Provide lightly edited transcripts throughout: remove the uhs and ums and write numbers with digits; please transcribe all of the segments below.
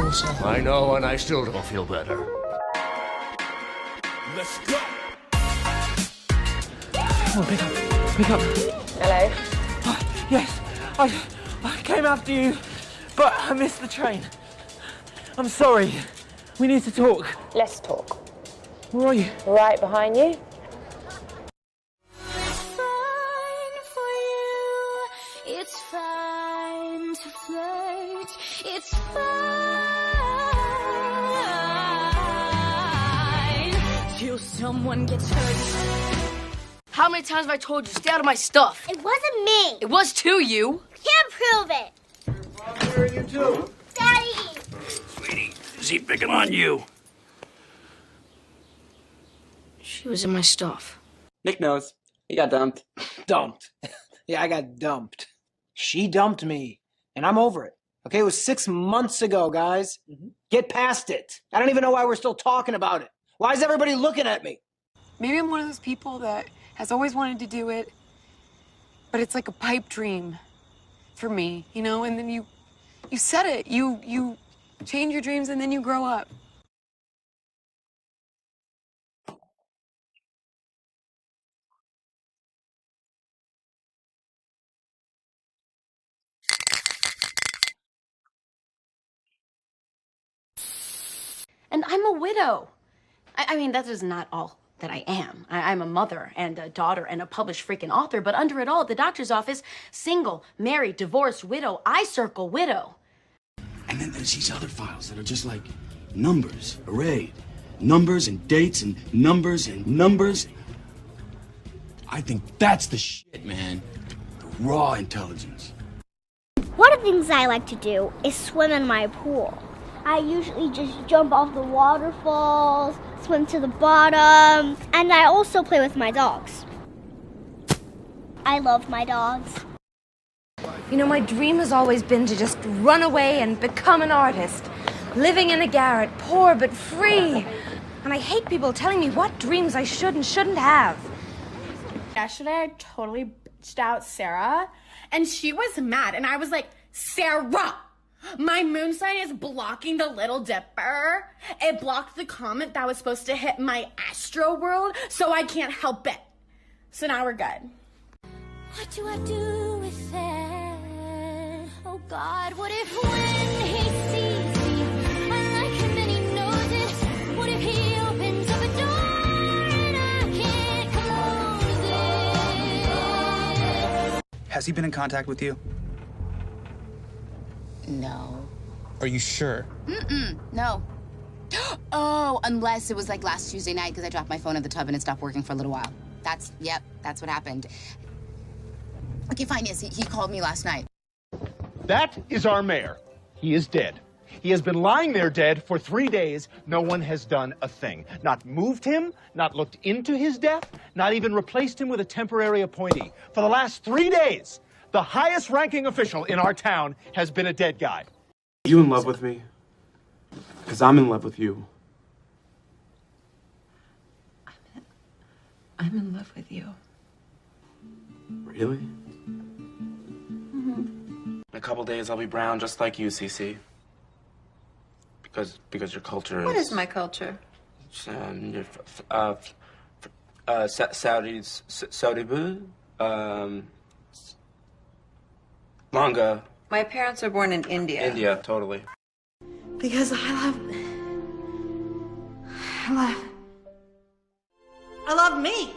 also. I know, and I still don't feel better. Let's go. Come on, pick up. Pick up. Hello? Yes, I came after you, but I missed the train. I'm sorry. We need to talk. Let's talk. Where are you? Right behind you. It's fine to flirt. It's fine till someone gets hurt. How many times have I told you, stay out of my stuff? It wasn't me. It was too, you. Can't prove it. Where are you two? Daddy. Sweetie, is he picking on you? She was in my stuff. Nick knows. He got dumped. Dumped. Yeah, I got dumped. She dumped me, and I'm over it. Okay, it was 6 months ago, guys. Get past it. I don't even know why we're still talking about it. Why is everybody looking at me? Maybe I'm one of those people that has always wanted to do it, but it's like a pipe dream for me, you know? And then you set it. You change your dreams, and then you grow up. And I'm a widow. I mean, that is not all that I am. I'm a mother and a daughter and a published freaking author, but under it all, at the doctor's office, single, married, divorced, widow, I circle widow. And then there's these other files that are just like numbers, arrayed. Numbers and dates and numbers and numbers. I think that's the shit, man. The raw intelligence. One of the things I like to do is swim in my pool. I usually just jump off the waterfalls, swim to the bottom, and I also play with my dogs. I love my dogs. You know, my dream has always been to just run away and become an artist. Living in a garret, poor but free. And I hate people telling me what dreams I should and shouldn't have. Yesterday, I totally bitched out Sarah, and she was mad, and I was like, Sarah! My moon sign is blocking the Little Dipper. It blocked the comet that was supposed to hit my astro world, so I can't help it. So now we're good. What do I do with it? Oh God, what if when he sees me, I like him and he knows it? What if he opens up a door and I can't close it? Has he been in contact with you? No. Are you sure? No. Oh, unless it was like last Tuesday night because I dropped my phone in the tub and it stopped working for a little while. That's what happened. Okay, fine, yes, he called me last night. That is our mayor. He is dead. He has been lying there dead for 3 days. No one has done a thing. Not moved him, not looked into his death, not even replaced him with a temporary appointee. For the last 3 days, the highest ranking official in our town has been a dead guy. Are you in love with me? Because I'm in love with you. I'm in love with you. Really? In a couple days, I'll be brown just like you, Cece. Because your culture is... What is my culture? Saudi manga. My parents are born in India. India, totally. Because I love me.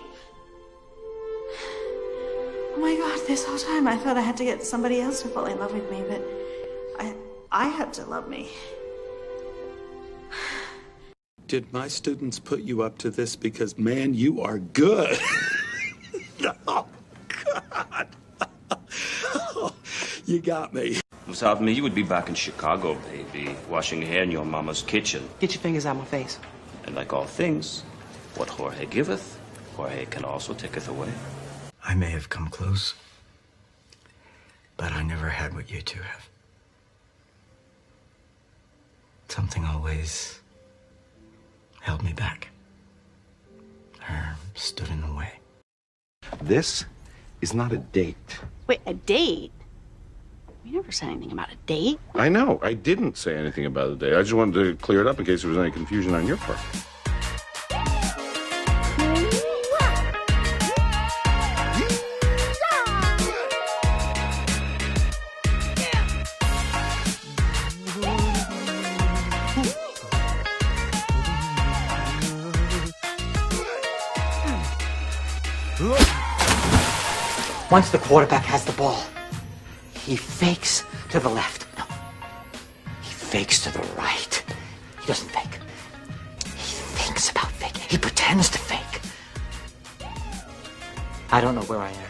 Oh my God, this whole time I thought I had to get somebody else to fall in love with me, but I had to love me. Did my students put you up to this? Because, man, you are good. Oh, God. You got me. Without me, you would be back in Chicago, baby, washing hair in your mama's kitchen. Get your fingers out my face. And like all things, what Jorge giveth, Jorge can also taketh away. I may have come close, but I never had what you two have. Something always held me back, or stood in the way. This is not a date. Wait, a date? You never said anything about a date. I know. I didn't say anything about the date. I just wanted to clear it up in case there was any confusion on your part. Once the quarterback has the ball, he fakes to the left. No, he fakes to the right. He doesn't fake. He thinks about faking. He pretends to fake. I don't know where I am.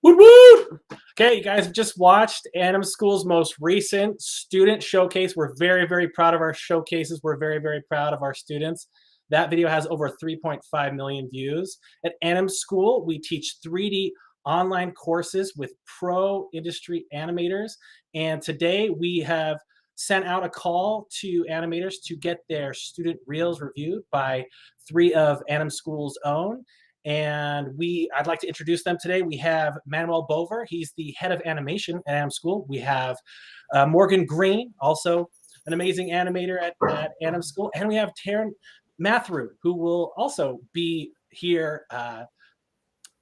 Woot woot! Okay, you guys have just watched AnimSchool's most recent student showcase. We're very, very proud of our showcases. We're very, very proud of our students. That video has over 3.5 million views. At AnimSchool, we teach 3D online courses with pro industry animators. And today we have sent out a call to animators to get their student reels reviewed by 3 of AnimSchool's own. And I'd like to introduce them today. We have Manuel Bover. He's the head of animation at AnimSchool. We have Morgan Green, also an amazing animator at AnimSchool. And we have Taryn Mathrew, who will also be here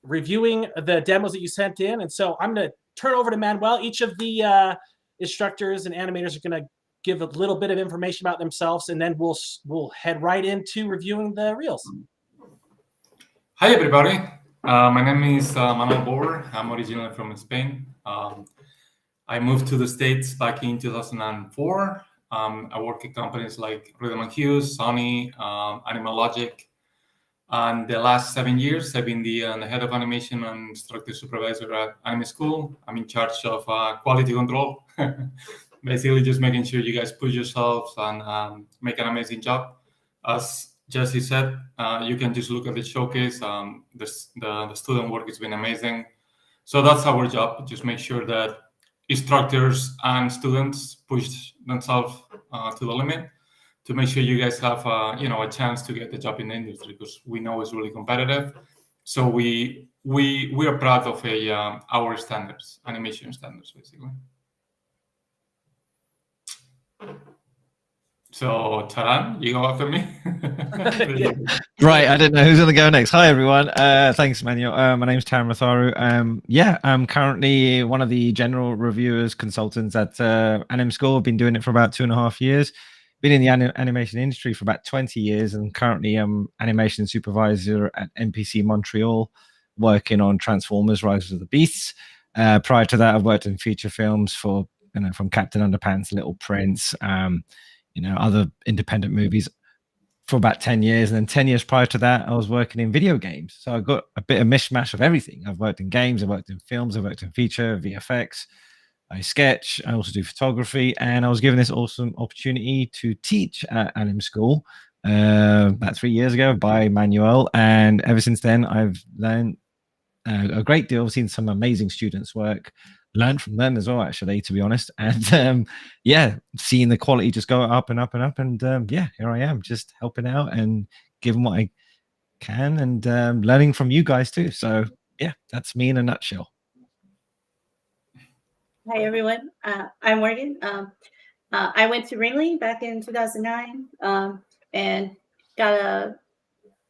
reviewing the demos that you sent in. And so I'm going to turn over to Manuel. Each of the instructors and animators are going to give a little bit of information about themselves, and then we'll head right into reviewing the reels. Hi, everybody. My name is Manuel Bover. I'm originally from Spain. I moved to the States back in 2004. I work at companies like Rhythm & Hues, Sony, Animal Logic. And the last 7 years, I've been the head of animation and instructor supervisor at AnimSchool. I'm in charge of quality control, basically just making sure you guys push yourselves and make an amazing job. As Jesse said, you can just look at the showcase. The student work has been amazing. So that's our job, just make sure that instructors and students push themselves to the limit to make sure you guys have a chance to get the job in the industry, because we know it's really competitive. So we are proud of our standards, animation standards, basically. So, Taran, you go after me. Right, I didn't know who's going to go next. Hi, everyone. Thanks, Manuel. My name's Taryn Matharu. I'm currently one of the general reviewers consultants at AnimSchool. I've been doing it for about 2.5 years. Been in the animation industry for about 20 years, and currently I'm animation supervisor at NPC Montreal, working on Transformers: Rise of the Beasts. Prior to that, I've worked in feature films for, from Captain Underpants, Little Prince, other independent movies for about 10 years. And then 10 years prior to that, I was working in video games. So I've got a bit of mishmash of everything. I've worked in games, I've worked in films, I've worked in feature, VFX, I sketch, I also do photography. And I was given this awesome opportunity to teach at AnimSchool about 3 years ago by Manuel. And ever since then, I've learned a great deal. I've seen some amazing students work, learned from them as well, actually, to be honest. And seeing the quality just go up and up and up. And here I am, just helping out and giving what I can, and learning from you guys too. So yeah, that's me in a nutshell. Hi, everyone. I'm Morgan. I went to Ringling back in 2009 and got a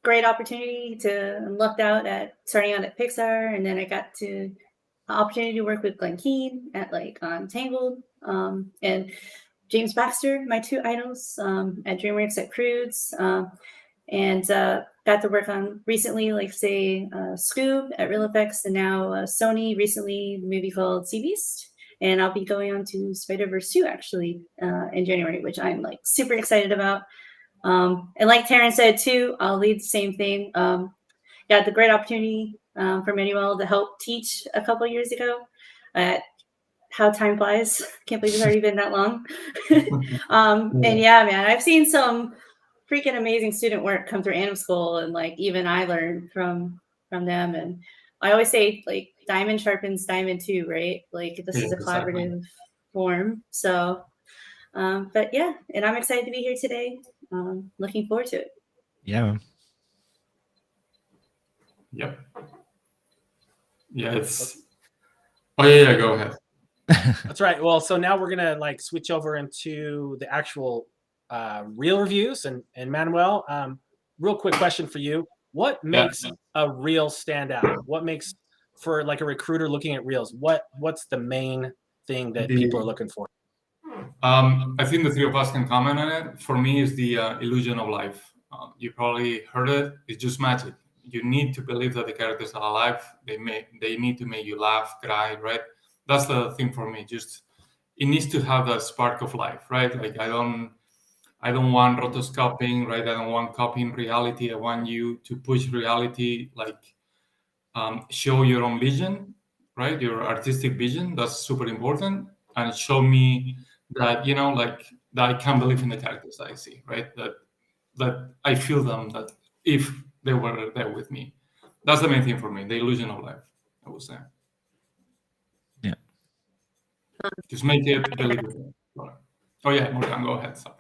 great opportunity to lucked out at starting out at Pixar, and then I got to opportunity to work with Glenn Keane at Tangled, and James Baxter, my 2 idols, at DreamWorks at Croods, and got to work on recently, Scoob at Real Effects, and now Sony recently, the movie called Sea Beast. And I'll be going on to Spider-Verse 2 actually in January, which I'm super excited about. And like Taryn said too, I'll lead the same thing. Got the great opportunity for Manuel to help teach a couple years ago. How time flies! Can't believe it's already been that long. And yeah, man, I've seen some freaking amazing student work come through AnimSchool, and even I learned from them. And I always say diamond sharpens diamond too, right? This is a collaborative form. So But yeah, and I'm excited to be here today. Looking forward to it. Yeah. Yep. Yeah, it's. Oh yeah, go ahead. That's right. Well, so now we're gonna like switch over into the actual reel reviews, and Manuel, real quick question for you: what makes a reel stand out? What makes for like a recruiter looking at reels? What's the main thing that people are looking for? I think the three of us can comment on it. For me, is the illusion of life. You probably heard it. It's just magic. You need to believe that the characters are alive. They need to make you laugh, cry, right? That's the thing for me. Just it needs to have that spark of life, right? Like I don't want rotoscoping, right? I don't want copying reality. I want you to push reality, like show your own vision, right? Your artistic vision. That's super important, and show me that like that I can believe in the characters that I see, right? That I feel them. That if they were there with me, that's the main thing for me. The illusion of life, I would say. Yeah. Just make it believable. Oh yeah, Morgan, go ahead. Sorry.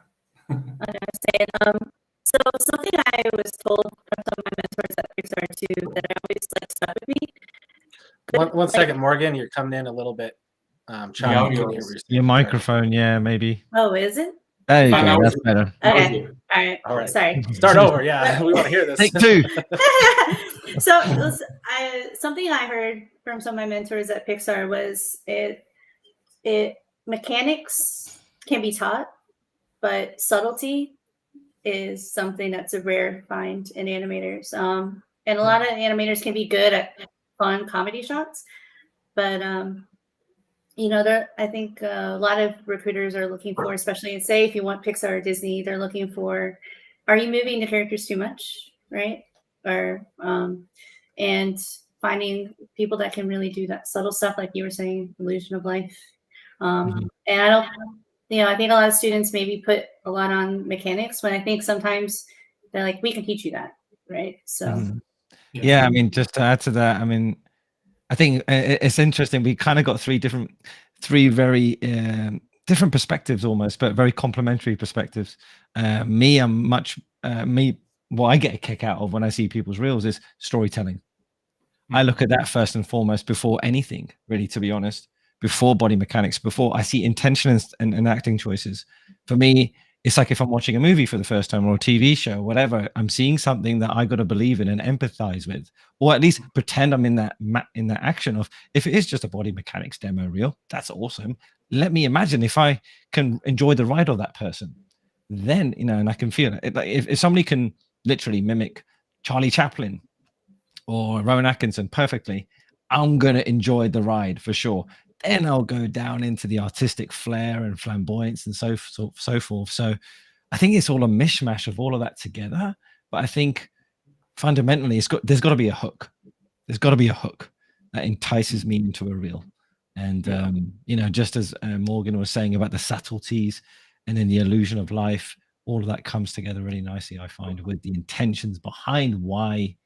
So something I was told from some of my mentors at Pixar too that I always like stuck with me. One second, Morgan, you're coming in a little bit choppy. Your microphone, yeah, maybe. Oh, is it? There you go. That's better. Okay. All right. Sorry. Start over. Yeah, we want to hear this. Take two. So something I heard from some of my mentors at Pixar was mechanics can be taught, but subtlety is something that's a rare find in animators. And a lot of animators can be good at fun comedy shots, but I think a lot of recruiters are looking for, especially say if you want Pixar or Disney, they're looking for, are you moving the characters too much, right? Or and finding people that can really do that subtle stuff, like you were saying, illusion of life. And I don't, I think a lot of students maybe put a lot on mechanics when I think sometimes they're like, we can teach you that, right? So. Yeah, I mean, just to add to that, I mean, I think it's interesting. We kind of got three very different perspectives almost, but very complementary perspectives. What I get a kick out of when I see people's reels is storytelling. I look at that first and foremost before anything, really, to be honest, before body mechanics, before I see intention and acting choices. For me, it's like if I'm watching a movie for the first time or a TV show, or whatever, I'm seeing something that I got to believe in and empathize with, or at least pretend I'm in that action of, if it is just a body mechanics demo reel, that's awesome. Let me imagine if I can enjoy the ride of that person, then, and I can feel it. Like if somebody can literally mimic Charlie Chaplin or Rowan Atkinson perfectly, I'm going to enjoy the ride for sure. Then I'll go down into the artistic flair and flamboyance and so forth. So I think it's all a mishmash of all of that together. But I think fundamentally, there's got to be a hook. There's got to be a hook that entices me into a reel. And, just as Morgan was saying about the subtleties and then the illusion of life, all of that comes together really nicely, I find, with the intentions behind why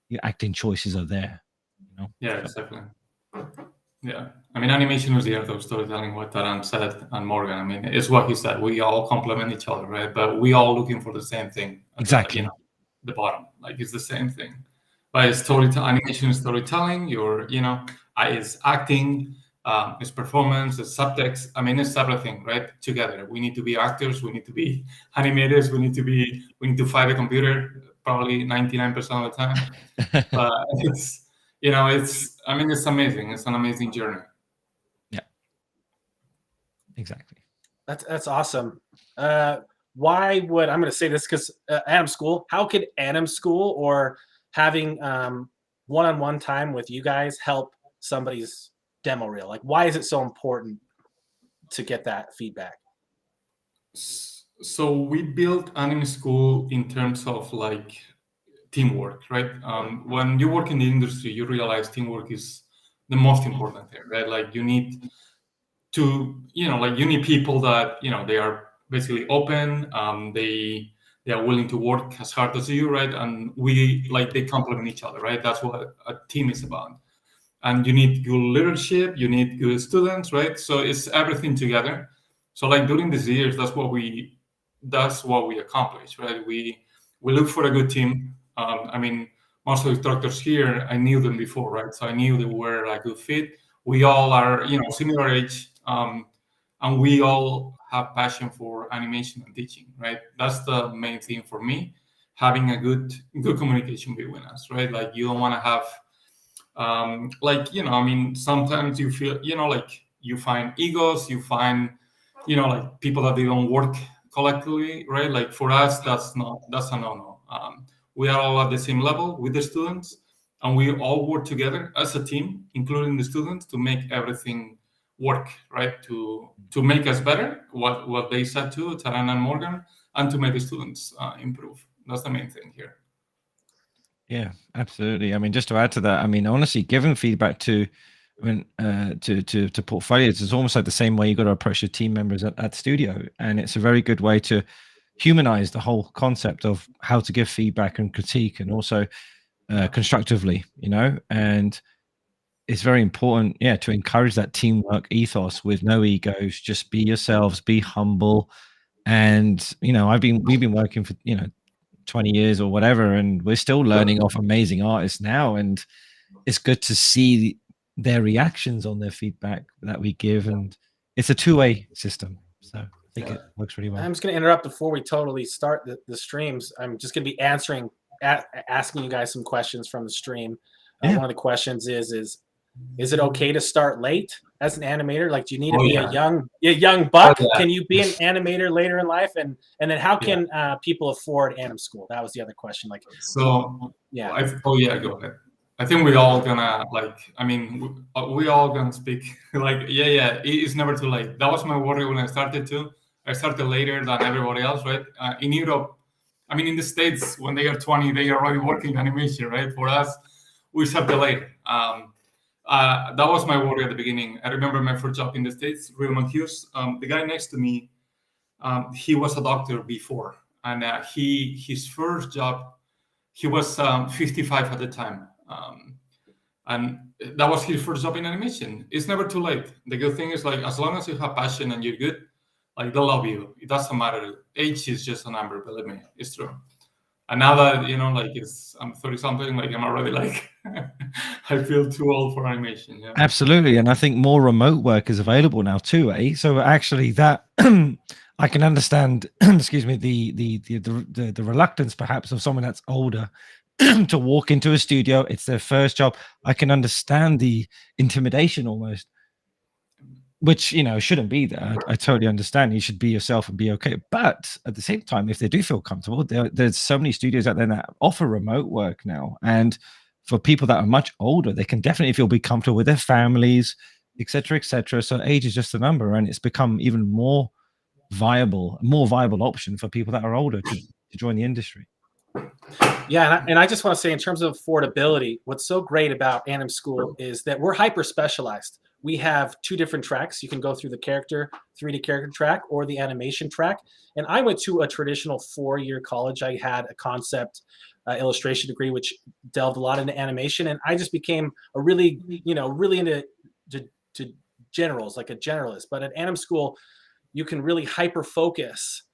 your acting choices are there. Yeah, exactly. Yeah, I mean, animation is the art of storytelling. What Taran said and Morgan, I mean, it's what he said. We all complement each other, right? But we all looking for the same thing. Exactly. The bottom, like it's the same thing. But it's animation is storytelling. It's acting, it's performance, it's subtext. I mean, it's everything, right? Together, we need to be actors. We need to be animators. We need to fight a computer probably 99% of the time. But it's. It's amazing. It's an amazing journey. Yeah, exactly. That's awesome. Why would, I'm going to say this because AnimSchool, how could AnimSchool or having one-on-one time with you guys help somebody's demo reel? Like, why is it so important to get that feedback? So we built AnimSchool in terms of like teamwork, right? When you work in the industry, you realize teamwork is the most important thing, right? Like you need to, you need people that, they are basically open. They are willing to work as hard as you, right? And they complement each other, right? That's what a team is about. And you need good leadership, you need good students, right? So it's everything together. So like during these years, that's what we accomplished, right? We look for a good team. I mean, most of the instructors here, I knew them before, right? So I knew they were a good fit. We all are, similar age, and we all have passion for animation and teaching, right? That's the main thing for me, having a good communication between us, right? Like you don't want to have, I mean, sometimes you feel, like you find egos, you find, like people that they don't work collectively, right? Like for us, that's a no-no. We are all at the same level with the students, and we all work together as a team, including the students, to make everything work, right? To make us better, what they said to Taran and Morgan, and to make the students improve. That's the main thing here. Yeah, absolutely. I mean, just to add to that, I mean, honestly, giving feedback to portfolios is almost like the same way you got to approach your team members at studio, and it's a very good way to humanize the whole concept of how to give feedback and critique, and also constructively, and it's very important, to encourage that teamwork ethos with no egos. Just be yourselves, be humble, and we've been working for 20 years or whatever, and we're still learning off amazing artists now, and it's good to see their reactions on their feedback that we give, and it's a two-way system, so I think it works really well. I'm just going to interrupt before we totally start the streams. I'm just going to be asking you guys some questions from the stream. One of the questions is it okay to start late as an animator? Like, do you need to be a young buck? Can you be an animator later in life? And then how can people afford AnimSchool? That was the other question. Like, so yeah. Go ahead. I think we all gonna we all gonna speak it's never too late. That was my worry when I started too. I started later than everybody else, right? In Europe, I mean, in the States, when they are 20, they are already working animation, right? For us, we started later. That was my worry at the beginning. I remember my first job in the States, Real Hughes. The guy next to me, he was a doctor before, and his first job, he was 55 at the time, and that was his first job in animation. It's never too late. The good thing is, like, as long as you have passion and you're good, like, they'll love you. It doesn't matter. Age is just a number, believe me, it's true. And now that, I'm 30 something, like, I'm already like, I feel too old for animation. Yeah. Absolutely. And I think more remote work is available now too, eh? So actually that I can understand, excuse me, the reluctance perhaps of someone that's older to walk into a studio. It's their first job. I can understand the intimidation almost, which, shouldn't be there. I totally understand. You should be yourself and be okay. But at the same time, if they do feel comfortable, there's so many studios out there that offer remote work now. And for people that are much older, they can definitely be comfortable with their families, et cetera, et cetera. So age is just a number, and it's become even more viable option for people that are older to join the industry. Yeah, and I just want to say, in terms of affordability, what's so great about AnimSchool is that we're hyper specialized. We have 2 different tracks. You can go through the 3D character track or the animation track. And I went to a traditional 4-year college. I had a concept illustration degree, which delved a lot into animation. And I just became a really into to generals, like a generalist. But at AnimSchool, you can really hyper focus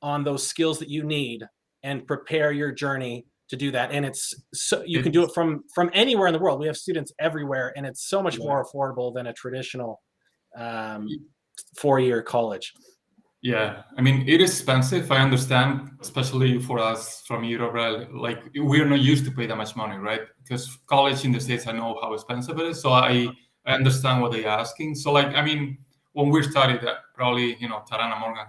on those skills that you need and prepare your journey to do that. And it's so you can do it from anywhere in the world. We have students everywhere, and it's so much more affordable than a traditional 4-year college. Yeah, I mean, it is expensive. I understand, especially for us from Europe, right? Like, we're not used to pay that much money, right? Because college in the States, I know how expensive it is. So I understand what they're asking. So, like, I mean, when we started, probably, Taran and Morgan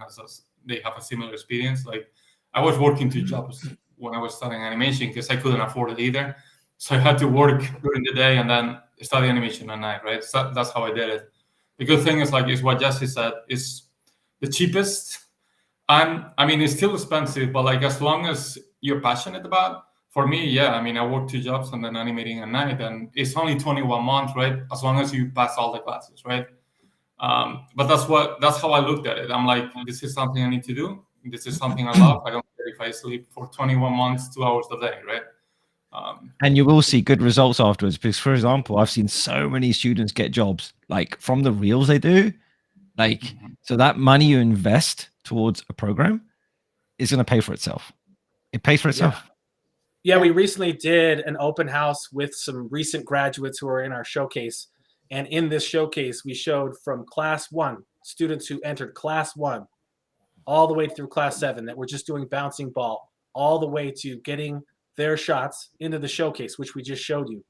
they have a similar experience. Like, I was working 2 jobs when I was studying animation because I couldn't afford it either. So I had to work during the day and then study animation at night, right? So that's how I did it. The good thing is what Jesse said, is the cheapest. And I mean, it's still expensive, but like, as long as you're passionate about, for me, yeah, I mean, I work 2 jobs and then animating at night, and it's only 21 months, right? As long as you pass all the classes, right? But that's how I looked at it. I'm like, this is something I need to do. This is something I love. I don't care if I sleep for 21 months, 2 hours a day, right? And you will see good results afterwards, because, for example, I've seen so many students get jobs like from the reels they do. Like, so that money you invest towards a program is going to pay for itself. It pays for itself. Yeah, we recently did an open house with some recent graduates who are in our showcase. And in this showcase, we showed from class 1, students who entered class 1, all the way through class 7 that were just doing bouncing ball, all the way to getting their shots into the showcase, which we just showed you.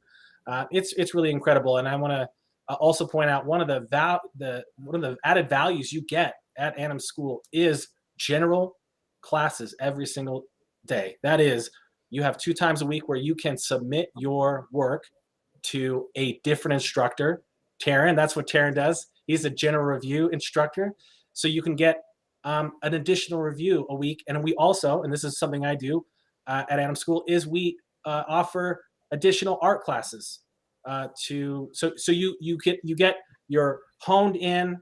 It's really incredible. And I want to also point out one of the added values you get at AnimSchool is general classes every single day. That is, you have 2 times a week where you can submit your work to a different instructor. Taryn, that's what Taryn does. He's a general review instructor. So you can get an additional review a week. And we also, and this is something I do at AnimSchool, is we offer additional art classes so you get your honed in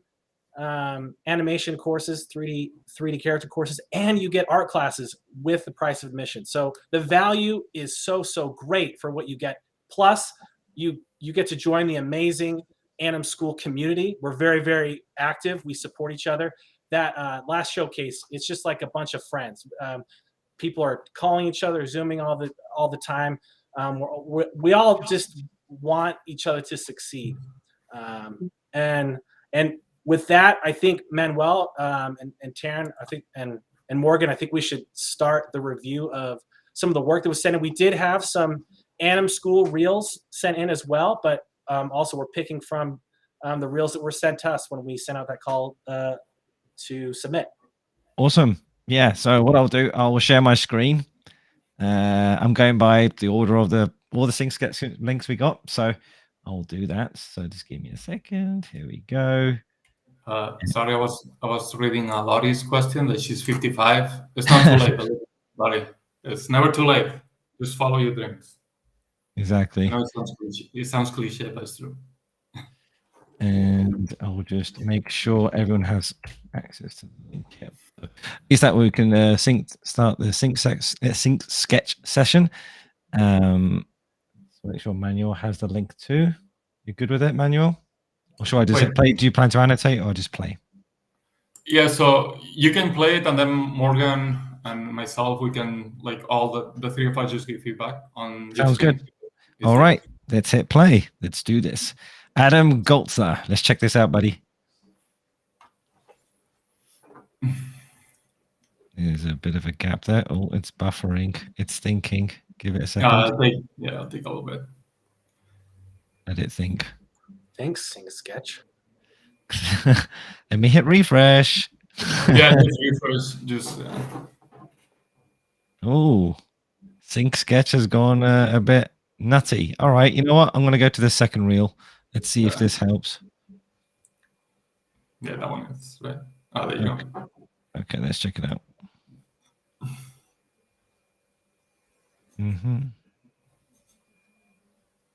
animation courses, 3D character courses, and you get art classes with the price of admission. So the value is so great for what you get. Plus, you get to join the amazing AnimSchool community. We're very active. We support each other. That last showcase, it's just like a bunch of friends. People are calling each other, Zooming all the time. We all just want each other to succeed. And with that, I think Manuel and Taryn, I think, and Morgan, I think we should start the review of some of the work that was sent in. We did have some AnimSchool reels sent in as well, but also we're picking from the reels that were sent to us when we sent out that call to submit. Awesome. Yeah. So what I'll do, I will share my screen. I'm going by the order of all the sync sketch links we got. So I'll do that. So just give me a second. Here we go. Sorry, I was reading Lottie's question that she's 55. It's not too late, Lottie. It's never too late. Just follow your dreams. Exactly. I know it sounds cliche, but it's true. And I'll just make sure everyone has access to the link here. Is that we can start the sync sketch session. So make sure Manuel has the link too. You good with it, Manuel? Or should I just play? Do you plan to annotate or just play? Yeah, so you can play it, and then Morgan and myself, we can, like, all the 3 of us just give feedback on. Sounds good. All right, let's hit play. Let's do this. Adam Goltzer, let's check this out, buddy. There's a bit of a gap there. Oh, it's buffering. It's thinking. Give it a second. I'll take a little bit. Let it think. Thanks, Sync Sketch. Let me hit refresh. Yeah, just refresh. Oh, Sync Sketch has gone a bit nutty. All right, you know what? I'm going to go to the second reel. Let's see if this helps. Yeah, that one is right. Oh, there you go. Okay, let's check it out.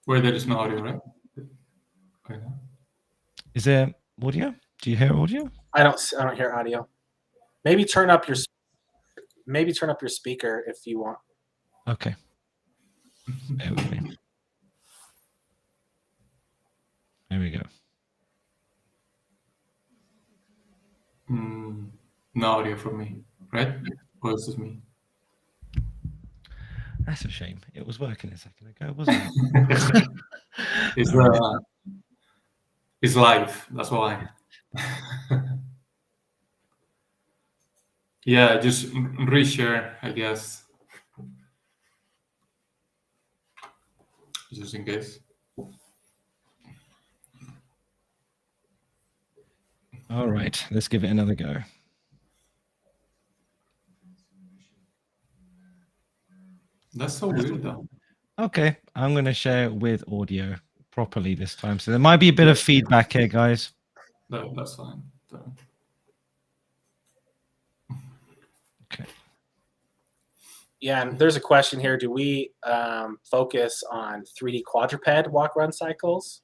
Where there is no audio, right? Okay. Is there audio? Do you hear audio? I don't hear audio. Maybe turn up your speaker if you want. Okay. There we go. There we go. No audio from me, right? Or is this me? That's a shame. It was working a second ago, wasn't it? It's live. That's why. Yeah, just reshare, I guess. Just in case. All right, let's give it another go. That's so weird, though. Okay, I'm going to share with audio properly this time. So there might be a bit of feedback here, guys. No, that's fine. Okay. Yeah, and there's a question here. Do we focus on 3D quadruped walk-run cycles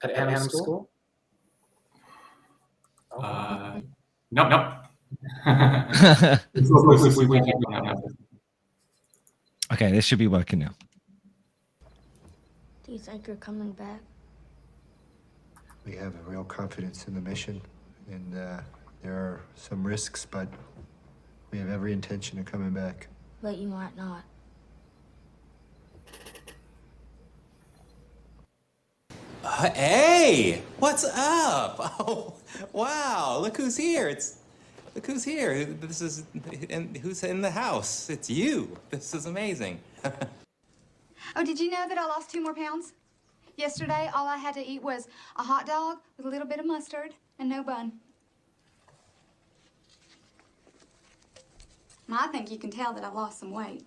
at AnimSchool? Nope. Okay, this should be working now. Do you think you're coming back? We have a real confidence in the mission, and there are some risks, but we have every intention of coming back. But you might not. Hey, what's up? Oh, wow! Look who's here! Look who's here! Who's in the house? It's you. This is amazing. Oh, did you know that I lost 2 more pounds? Yesterday, all I had to eat was a hot dog with a little bit of mustard and no bun. I think you can tell that I've lost some weight.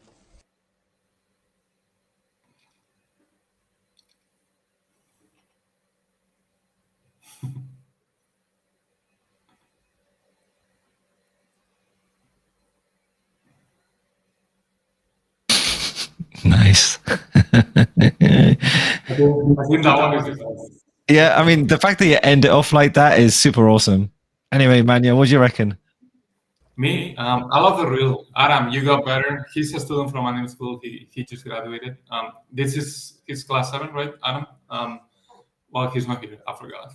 Nice. Yeah, I mean, the fact that you end it off like that is super awesome. Anyway, Manuel, what do you reckon? Me, I love the reel. Adam, you got better. He's a student from AnimSchool. He just graduated. This is his class 7, right, Adam? Well, he's not here. I forgot.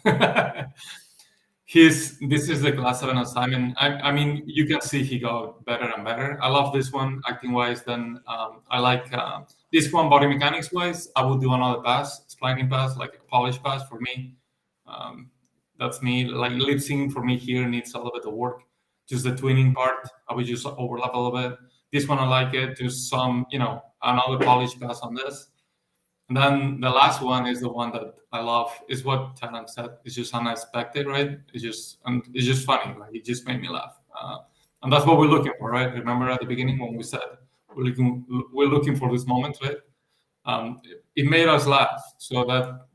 This is the class 7 assignment. I mean, you can see he got better and better. I love this one acting-wise. Then I like this one body mechanics-wise. I would do another pass, splining pass, like a polish pass for me. That's me. Like lip sync for me here needs a little bit of work. Just the twinning part, I would just overlap a little bit. This one I like it. Just some, another polish pass on this. And then the last one is the one that I love. Is what Taran said. It's just unexpected, right? It's just funny. Like it just made me laugh. And that's what we're looking for, right? Remember at the beginning when we said we're looking for this moment, right? It made us laugh. So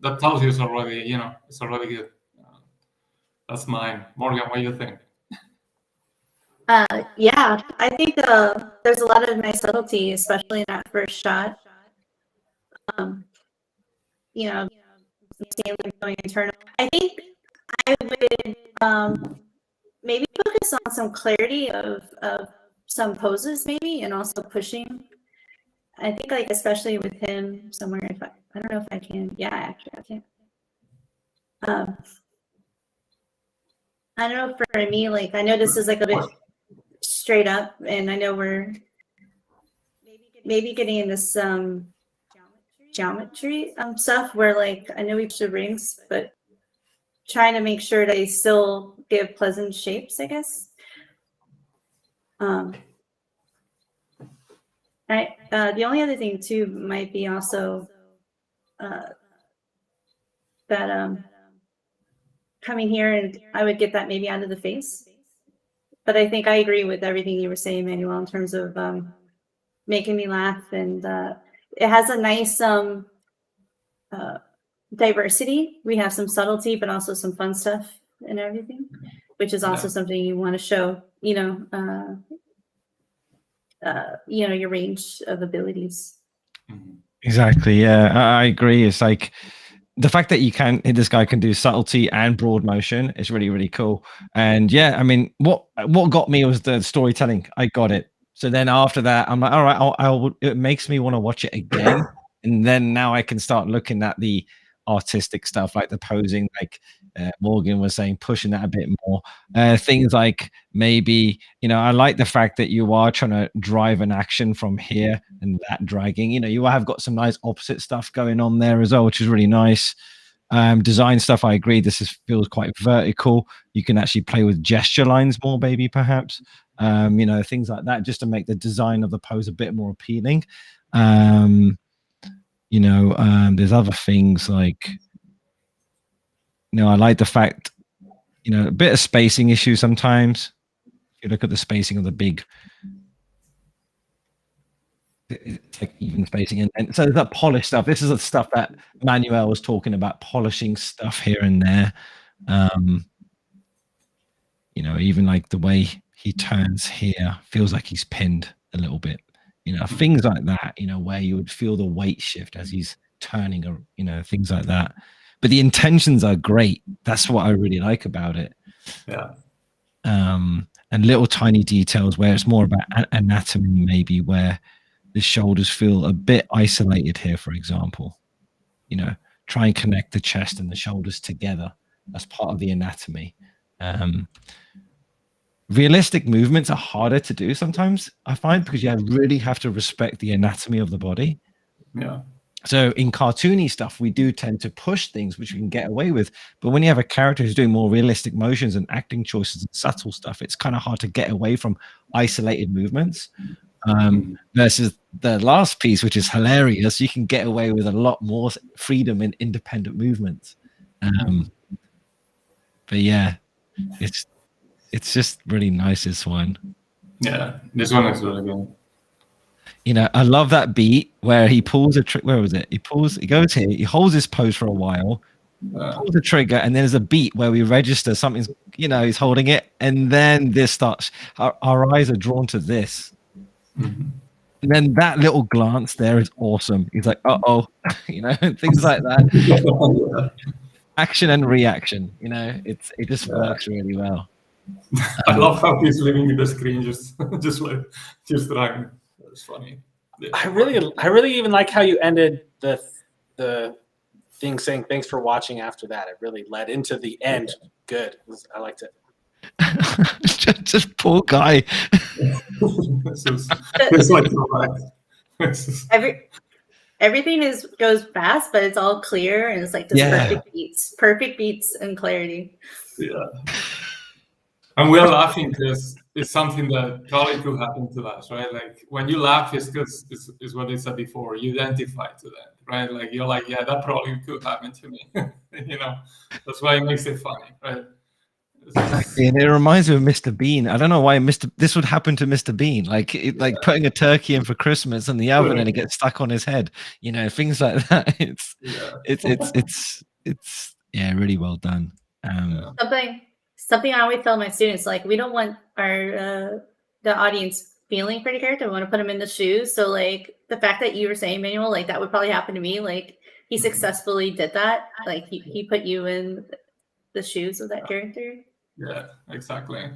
that tells you it's already, it's already good. That's mine. Morgan, what do you think? Yeah, I think there's a lot of nice subtlety, especially in that first shot. Seeing them going internal. I think I would maybe focus on some clarity of some poses, maybe, and also pushing. I think, like, especially with him somewhere. If I don't know if I can. Yeah, actually, I can. I don't know, for me, like, I know this is like a bit straight up, and I know we're maybe getting into some geometry stuff where, like, I know we should rings, but trying to make sure they still give pleasant shapes, I guess. The only other thing too might be also that coming here, and I would get that maybe out of the face. But I think I agree with everything you were saying, Manuel, in terms of making me laugh, and it has a nice diversity. We have some subtlety, but also some fun stuff and everything, which is also something you want to show. Your range of abilities. Exactly. Yeah, I agree. It's like the fact that this guy can do subtlety and broad motion is really, really cool. And yeah, I mean, what got me was the storytelling. I got it. So then after that, I'm like, all right, it makes me want to watch it again. And then now I can start looking at the artistic stuff, like the posing, like Morgan was saying, pushing that a bit more. Things like maybe, I like the fact that you are trying to drive an action from here and that dragging. You have got some nice opposite stuff going on there as well, which is really nice. Design stuff, I agree. This feels quite vertical. You can actually play with gesture lines more, maybe, perhaps. Things like that, just to make the design of the pose a bit more appealing. There's other things like, I like the fact, a bit of spacing issue sometimes. If you look at the spacing of the big, it's like even spacing, and so there's that polished stuff. This is the stuff that Manuel was talking about, polishing stuff here and there. Even like the way he turns here feels like he's pinned a little bit. Things like that, where you would feel the weight shift as he's turning, things like that. But the intentions are great. That's what I really like about it. Yeah. And little tiny details where it's more about anatomy, maybe, where the shoulders feel a bit isolated here, for example. Try and connect the chest and the shoulders together as part of the anatomy. Realistic movements are harder to do sometimes, I find, because you really have to respect the anatomy of the body. Yeah. So in cartoony stuff, we do tend to push things which we can get away with. But when you have a character who's doing more realistic motions and acting choices and subtle stuff, it's kind of hard to get away from isolated movements. Versus the last piece, which is hilarious, you can get away with a lot more freedom in independent movements. But yeah, it's just really nice, this one. Yeah, this one is really good. You know, I love that beat where he pulls a trick. Where was it? He goes here, he holds his pose for a while, pulls the trigger, and then there's a beat where we register something's, you know, he's holding it, and then this starts. Our eyes are drawn to this. And then that little glance there is awesome. He's like, uh-oh, you know, things like that. Action and reaction, you know, it just works really well. I love how he's living in the screen, just trying. It's funny. I really even like how you ended the thing saying thanks for watching after that. It really led into the end. Good. I liked it. just poor guy. It's like everything goes fast, but it's all clear, and it's like this perfect beats and clarity. Yeah. And we're laughing because it's something that probably could happen to us, right? Like when you laugh, it's because it's what they said before. You identify to that, right? Like you're like, yeah, that probably could happen to me. You know, that's why it makes it funny, right? Exactly, and it reminds me of Mr. Bean. I don't know why this would happen to Mr. Bean, like putting a turkey in for Christmas in the oven and it gets stuck on his head. You know, things like that. It's really well done. Something I always tell my students, like, we don't want the audience feeling for the character. We want to put them in the shoes. So like the fact that you were saying, Manuel, like that would probably happen to me. Like he successfully did that. Like he put you in the shoes of that character. Yeah, exactly.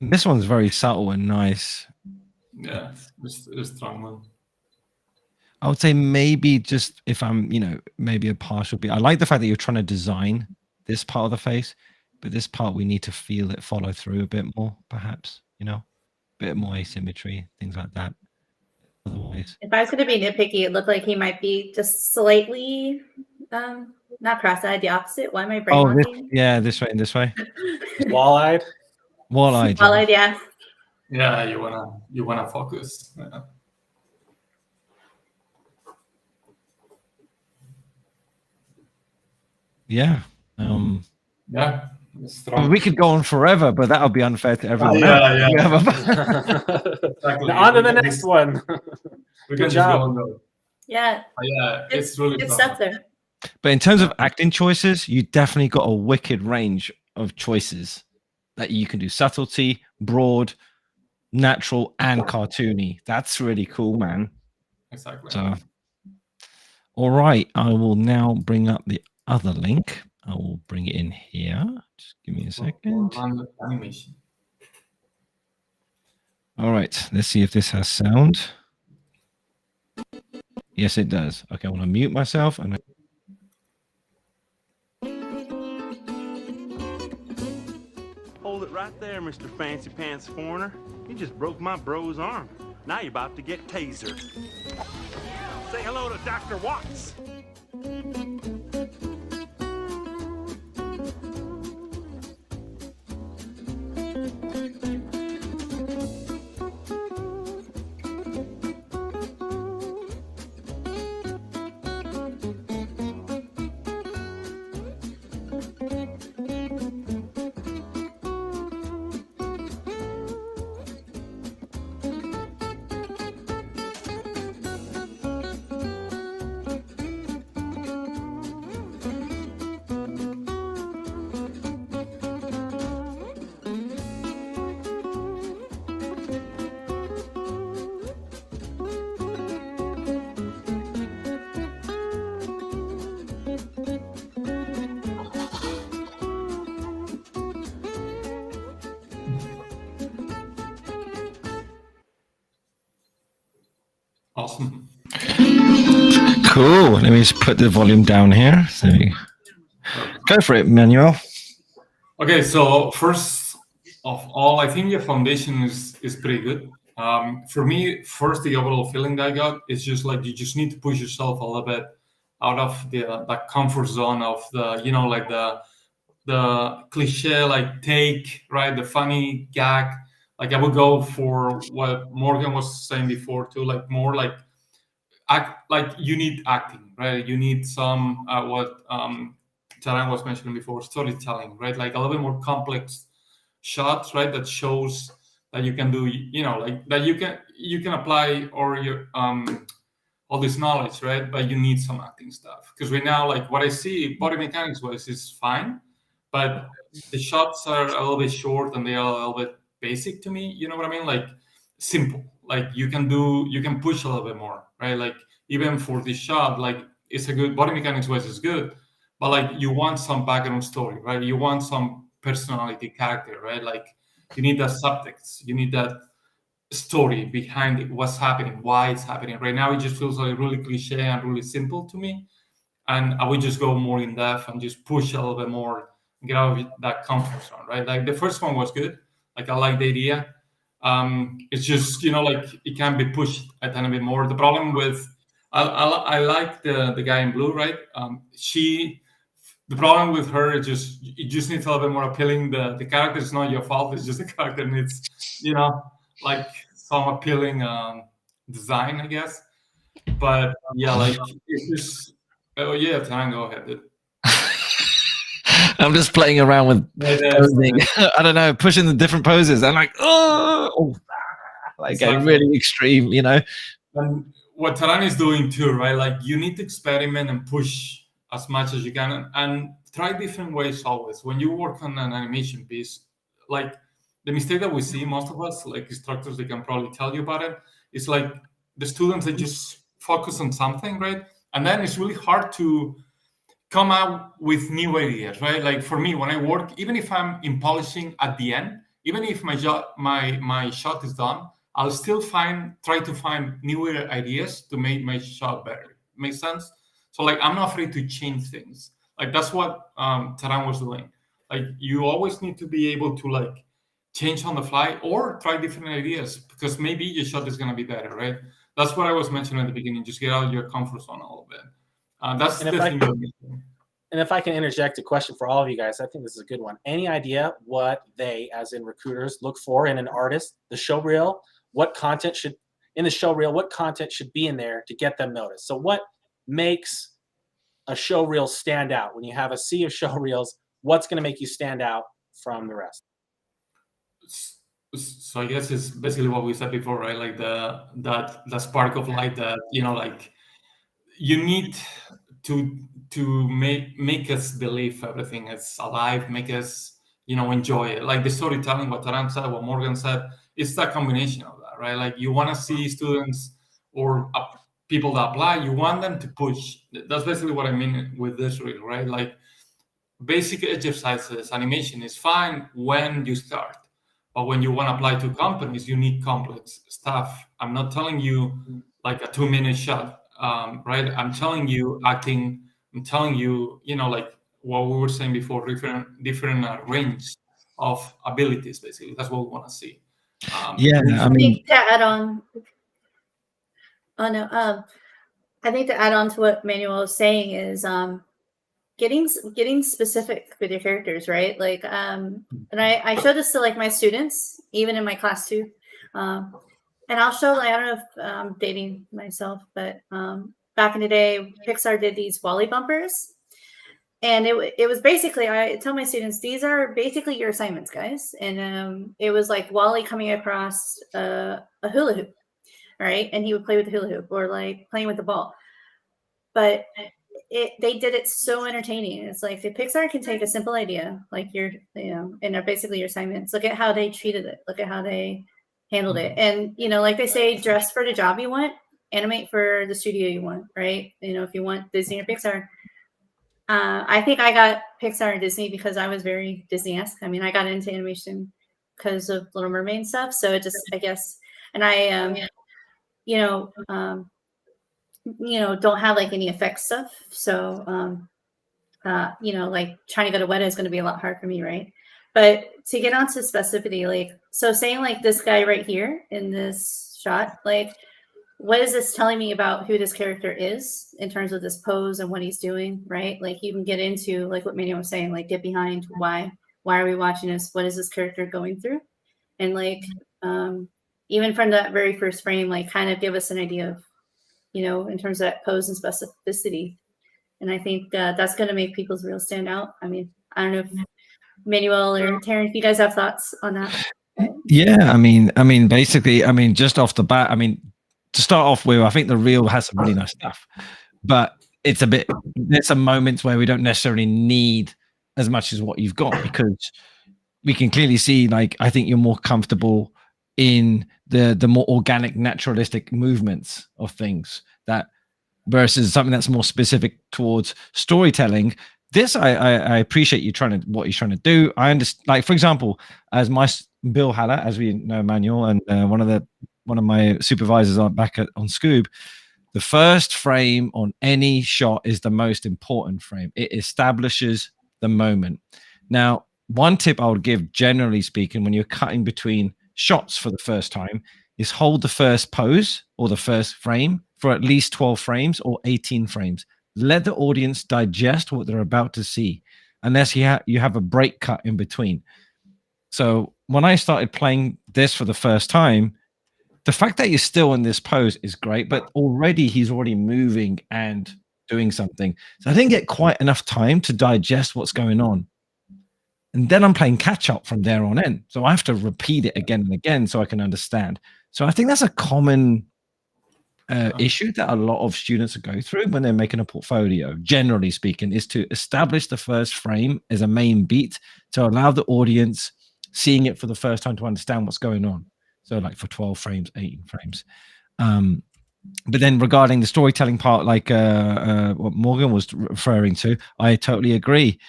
This one's very subtle and nice. Yeah, it's a strong one. I would say maybe just if I'm, you know, maybe a partial beat. I like the fact that you're trying to design this part of the face, but this part we need to feel it follow through a bit more, perhaps, you know, a bit more asymmetry, things like that. Otherwise, if I was going to be nitpicky, it looked like he might be just slightly not cross-eyed, the opposite. Why am I brain this way and this way. Wall-eyed. Wall-eyed. Wall-eyed, yeah. Yeah, you wanna focus. Yeah. Yeah. We could go on forever, but that would be unfair to everyone. Yeah. Exactly. On to the next one. Good job. Yeah. It's really good stuff there. But in terms of acting choices, you definitely got a wicked range of choices that you can do: subtlety, broad, natural, and cartoony. That's really cool, man. Exactly. So, all right, I will now bring up the other link. I will bring it in here. Just give me a second. All right, let's see if this has sound. Yes, it does. Okay, I want to mute myself and. Hold it right there, Mr. Fancy Pants Foreigner. You just broke my bro's arm. Now you're about to get tasered. Say hello to Dr. Watts. Awesome. Cool. Let me just put the volume down here. So go for it, Manuel. Okay, so first of all, I think your foundation is pretty good. For me, first, the overall feeling that I got is just like you just need to push yourself a little bit out of the comfort zone of the, you know, like the cliche, like take, right, the funny gag. Like I would go for what Morgan was saying before too, like more like act, like you need acting, right? You need some what Taran was mentioning before, storytelling, right? Like a little bit more complex shots, right? That shows that you can do, you know, like that you can apply or your all this knowledge, right? But you need some acting stuff because right now, like what I see, body mechanics wise is fine, but the shots are a little bit short and they are a little bit basic to me. You know what I mean? Like simple. Like you can push a little bit more, right? Like even for this shot, like it's a good body mechanics wise is good, but like you want some background story, right? You want some personality, character, right? Like you need that subtext, you need that story behind it, what's happening, why it's happening. Right now, it just feels like really cliche and really simple to me. And I would just go more in depth and just push a little bit more, get out of that comfort zone, right? Like the first one was good. Like I like the idea. It's just, you know, like it can be pushed a tiny bit more. The problem with, I like the guy in blue, right? The problem with her is just, it just needs a little bit more appealing. The character is not your fault. It's just the character needs, you know, like some appealing design, I guess. But yeah, like it's just, oh yeah, Tan, go ahead. Dude. I'm just playing around with posing. I don't know, pushing the different poses. I'm like, oh, like getting really extreme, you know. And what Taran is doing too, right? Like you need to experiment and push as much as you can and try different ways always. When you work on an animation piece, like the mistake that we see, most of us, like instructors, they can probably tell you about it. It's like the students, they just focus on something, right? And then it's really hard to come out with new ideas, right? Like for me, when I work, even if I'm in polishing at the end, even if my shot is done, I'll still try to find newer ideas to make my shot better. Makes sense? So like I'm not afraid to change things. Like that's what Taran was doing. Like you always need to be able to like change on the fly or try different ideas because maybe your shot is gonna be better, right? That's what I was mentioning at the beginning. Just get out of your comfort zone a little bit. That's the thing. And if I can interject a question for all of you guys, I think this is a good one. Any idea what they, as in recruiters, look for in an artist, the show reel? What content should be in there to get them noticed? So what makes a show reel stand out? When you have a sea of show reels, what's going to make you stand out from the rest? So I guess it's basically what we said before, right? Like that spark of light that, you know, like you need to make us believe everything is alive, make us, you know, enjoy it. Like the storytelling, what Taran said, what Morgan said, it's that combination of that, right? Like you want to see students or people that apply, you want them to push. That's basically what I mean with this reel, right? Like basic exercises, animation is fine when you start. But when you want to apply to companies, you need complex stuff. I'm not telling you like a 2-minute shot, right? I'm telling you acting. I'm telling you, you know, like what we were saying before, different range of abilities. Basically, that's what we want to see. I mean, to add on. Oh no, I think to add on to what Manuel was saying is getting specific with your characters, right? Like, and I show this to like my students, even in my class too. And I'll show, like, I don't know if I'm dating myself, but back in the day, Pixar did these Wall-E bumpers. And it was basically, I tell my students, these are basically your assignments, guys. And it was like Wall-E coming across a hula hoop, right? And he would play with the hula hoop or like playing with the ball. But they did it so entertaining. It's like if Pixar can take a simple idea, like and they're basically your assignments, look at how they treated it. Look at how they handled it. And, you know, like they say, dress for the job you want, animate for the studio you want, right? You know, if you want Disney or Pixar. I think I got Pixar and Disney because I was very Disney-esque. I mean, I got into animation because of Little Mermaid stuff. So it just, I guess, and don't have like any effect stuff. So, like trying to go to Weta is going to be a lot hard for me, right? But to get onto specificity, like, so saying like this guy right here in this shot, like, what is this telling me about who this character is in terms of this pose and what he's doing, right? Like you can get into like what Manuel was saying, like get behind why are we watching this? What is this character going through? And like even from that very first frame, like kind of give us an idea of, in terms of that pose and specificity. And I think that's going to make people's reels stand out. I mean, I don't know if Manuel or Taryn, if you guys have thoughts on that. Yeah, I mean, basically, just off the bat, to start off with, I think the reel has some really nice stuff, but there's some moments where we don't necessarily need as much as what you've got, because we can clearly see, like, I think you're more comfortable in the more organic, naturalistic movements of things that versus something that's more specific towards storytelling. This I appreciate what you're trying to do. I understand, like, for example, as Bill Haller, as we know, Manuel, and one of my supervisors on Scoob, the first frame on any shot is the most important frame. It establishes the moment. Now, one tip I would give, generally speaking, when you're cutting between shots for the first time, is hold the first pose or the first frame for at least 12 frames or 18 frames. Let the audience digest what they're about to see, unless you have a break cut in between. So when I started playing this for the first time, the fact that you're still in this pose is great, but he's already moving and doing something. So I didn't get quite enough time to digest what's going on. And then I'm playing catch up from there on in. So I have to repeat it again and again so I can understand. So I think that's a common issue that a lot of students go through when they're making a portfolio, generally speaking, is to establish the first frame as a main beat to allow the audience seeing it for the first time to understand what's going on. So like for 12 frames, 18 frames. But then regarding the storytelling part, like what Morgan was referring to, I totally agree.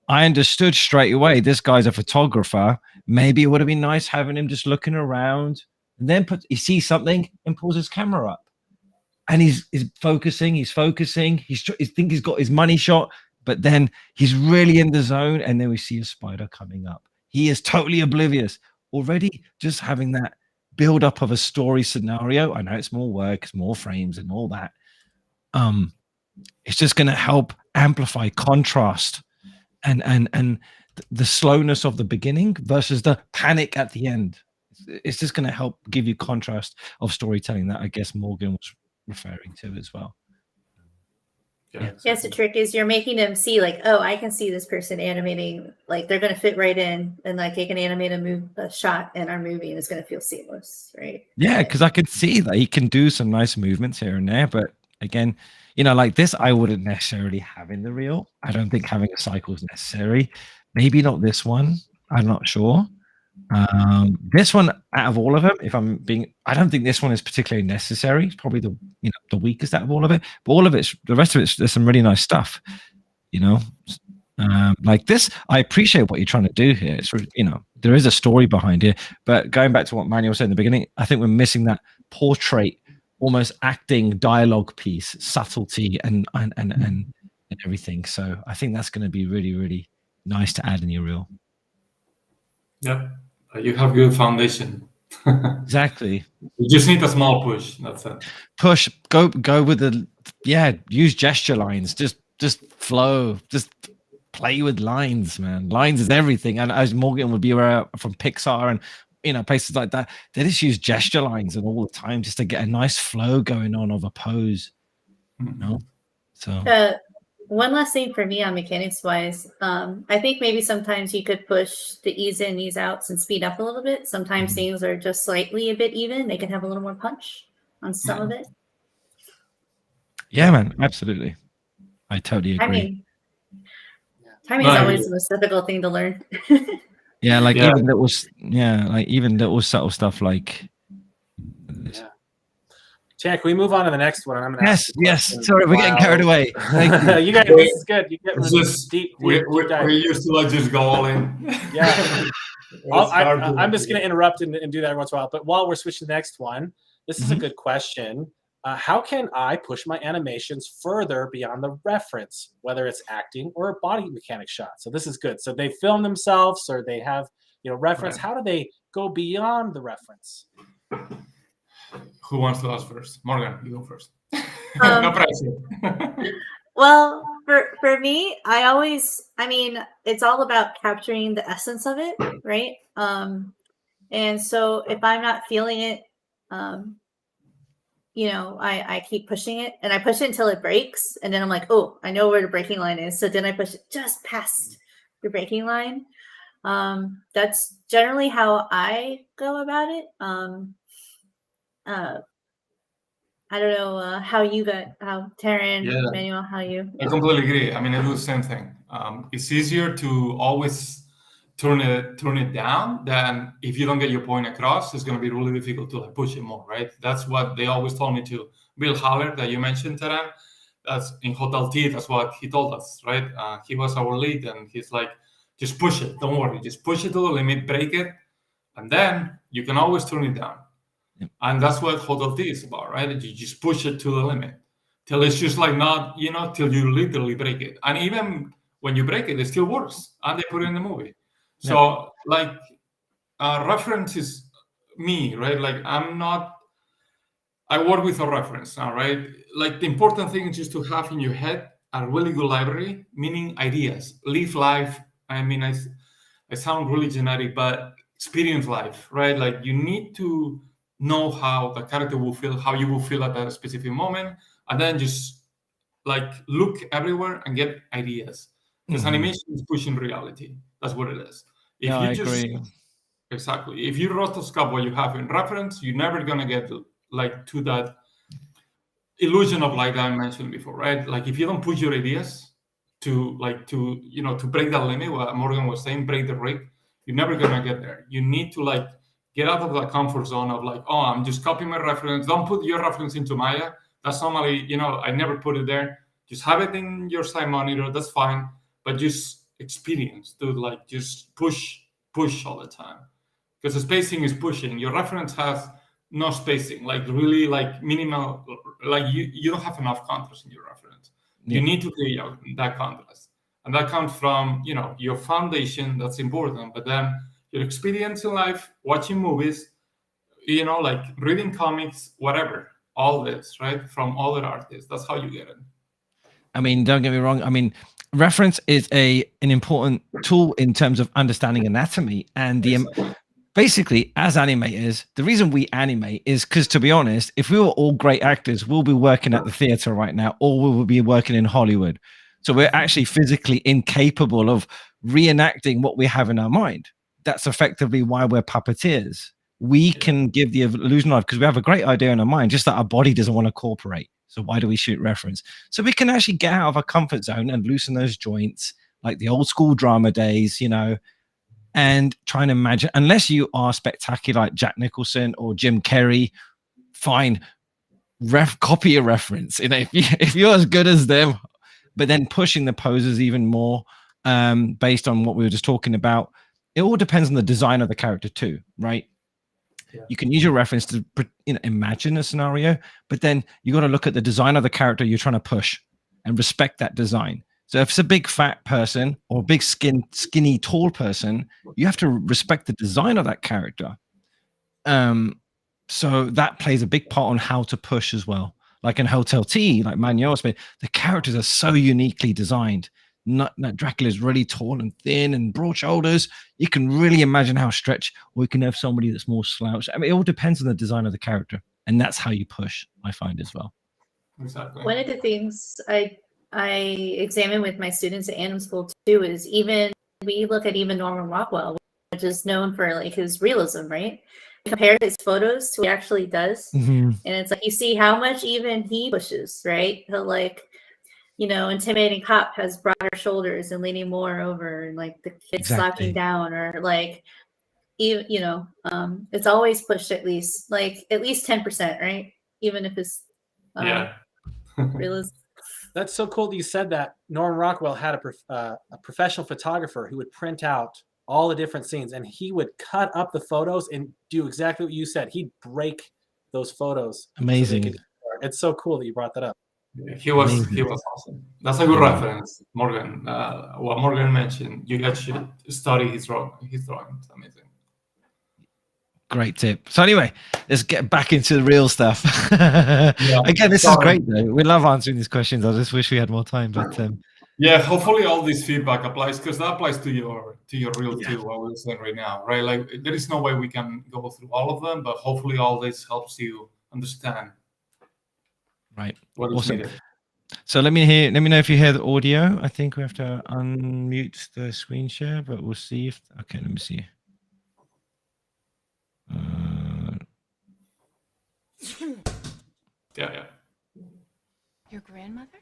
I understood straight away, this guy's a photographer. Maybe it would have been nice having him just looking around, and then he sees something and pulls his camera up, and he's focusing. He think he's got his money shot, but then he's really in the zone, and then we see a spider coming up. He is totally oblivious. Already just having that build up of a story scenario. I know it's more work, it's more frames and all that. It's just going to help amplify contrast and the slowness of the beginning versus the panic at the end. It's just going to help give you contrast of storytelling that I guess Morgan was referring to as well. Yes, the trick is you're making them see, like, oh, I can see this person animating, like they're going to fit right in, and like they can animate a shot in our movie, and it's going to feel seamless, right? Yeah, because I could see that he can do some nice movements here and there, but again, like this, I wouldn't necessarily have in the reel. I don't think having a cycle is necessary. Maybe not this one. I'm not sure. This one, out of all of them, I don't think this one is particularly necessary. It's probably the weakest out of all of it. But the rest of it, there's some really nice stuff. Like this, I appreciate what you're trying to do here. It's there is a story behind it. But going back to what Manuel said in the beginning, I think we're missing that portrait, almost acting dialogue piece, subtlety and everything. So I think that's going to be really, really nice to add in your reel. Yeah. You have good foundation. Exactly. You just need a small push. That's it. Push. Go with use gesture lines. Just flow. Just play with lines, man. Lines is everything. And as Morgan would be aware from Pixar and places like that, they just use gesture lines and all the time just to get a nice flow going on of a pose. So one last thing for me on mechanics wise, I think maybe sometimes you could push the ease in, ease outs and speed up a little bit. Sometimes things are just slightly a bit even. They can have a little more punch on some of it. Yeah, man, absolutely. I totally agree. Timing is always the most difficult thing to learn. Even little subtle stuff like Jack, can we move on to the next one? I'm gonna yes. Sorry, we're getting carried away. Thank you. You guys, this is good. You get deep we're used to just go all in. Yeah. I'm just gonna interrupt and do that every once in a while. But while we're switching to the next one, This is a good question. How can I push my animations further beyond the reference, whether it's acting or a body mechanic shot? So this is good. So they film themselves or they have, reference. Right. How do they go beyond the reference? Who wants to ask first? Morgan, you go first. No pressure. Well, for me, it's all about capturing the essence of it, right? And so if I'm not feeling it, I keep pushing it, and I push it until it breaks, and then I'm like, oh, I know where the breaking line is. So then I push it just past the breaking line. That's generally how I go about it. I don't know how Taryn, Yeah. Manuel, how you. I completely agree. I mean, I do the same thing. It's easier to always turn it down than if you don't get your point across. It's going to be really difficult to push it more, right? That's what they always told me to. Bill Haller, that you mentioned, Taryn, that's in Hotel T. That's what he told us, right? He was our lead, and he's like, just push it. Don't worry. Just push it to the limit, break it, and then you can always turn it down. And that's what Hotel T is about, right? You just push it to the limit till it's just like not, till you literally break it. And even when you break it, it still works. And they put it in the movie. So reference is me, right? Like I work with a reference now, right? Like the important thing is just to have in your head a really good library, meaning ideas, live life. I mean, I sound really generic, but experience life, right? Like you need to know how the character will feel, how you will feel at that specific moment, and then just like look everywhere and get ideas. Because animation is pushing reality. That's what it is. If I agree. Exactly. If you rotoscope what you have in reference, you're never gonna get to that illusion of like I mentioned before, right? Like if you don't push your ideas to break that limit, what Morgan was saying, break the rig, you're never gonna get there. You need to get out of the comfort zone of I'm just copying my reference. Don't put your reference into Maya. That's normally, I never put it there. Just have it in your side monitor. That's fine. But just experience, just push all the time. Because the spacing is pushing. Your reference has no spacing, really minimal, you don't have enough contrast in your reference. Yeah. You need to create that contrast. And that comes from, your foundation, that's important, but then your experience in life, watching movies, reading comics, whatever, all this, right? From other artists. That's how you get it. I mean, don't get me wrong. I mean, reference is an important tool in terms of understanding anatomy and basically, as animators, the reason we animate is because, to be honest, if we were all great actors, we'll be working at the theater right now, or we will be working in Hollywood. So we're actually physically incapable of reenacting what we have in our mind. That's effectively why we're puppeteers. We can give the illusion of, because we have a great idea in our mind, just that our body doesn't want to cooperate. So why do we shoot reference? So we can actually get out of our comfort zone and loosen those joints, like the old school drama days, and try and imagine, unless you are spectacular like Jack Nicholson or Jim Carrey, fine, copy a reference. If you're as good as them, but then pushing the poses even more based on what we were just talking about. It all depends on the design of the character too, right? Yeah. You can use your reference to imagine a scenario, but then you got to look at the design of the character you're trying to push and respect that design. So if it's a big fat person or a big skinny tall person, you have to respect the design of that character. So that plays a big part on how to push as well. Like in Hotel T, like Manuel said, the characters are so uniquely designed. Not Dracula is really tall and thin and broad shoulders. You can really imagine how stretched, or you can have somebody that's more slouched. I mean, it all depends on the design of the character, and that's how you push, I find, as well. Exactly. One of the things I examine with my students at AnimSchool too is we look at even Norman Rockwell, which is known for his realism, right? Compare his photos to what he actually does, and it's like you see how much even he pushes, right? He'll intimidating cop has broader shoulders and leaning more over, and the kid slouching down, or it's always pushed at least 10%, right? Even if it's realism. That's so cool that you said that. Norman Rockwell had a professional photographer who would print out all the different scenes, and he would cut up the photos and do exactly what you said. He'd break those photos. so they Amazing. could- it's so cool that you brought that up. He was Amazing. awesome. That's a good reference, Morgan. What Morgan mentioned, you guys should study his drawings. Amazing. Great tip. So anyway, let's get back into the real stuff. Again, this is great though. We love answering these questions. I just wish we had more time, but yeah, hopefully all this feedback applies, because that applies to your reel too, what we're saying right now, right? Like there is no way we can go through all of them, but hopefully all this helps you understand. Right. What is Awesome. needed. So let me know if you hear the audio. I think we have to unmute the screen share, but we'll see if okay, let me see. Yeah. Your grandmother?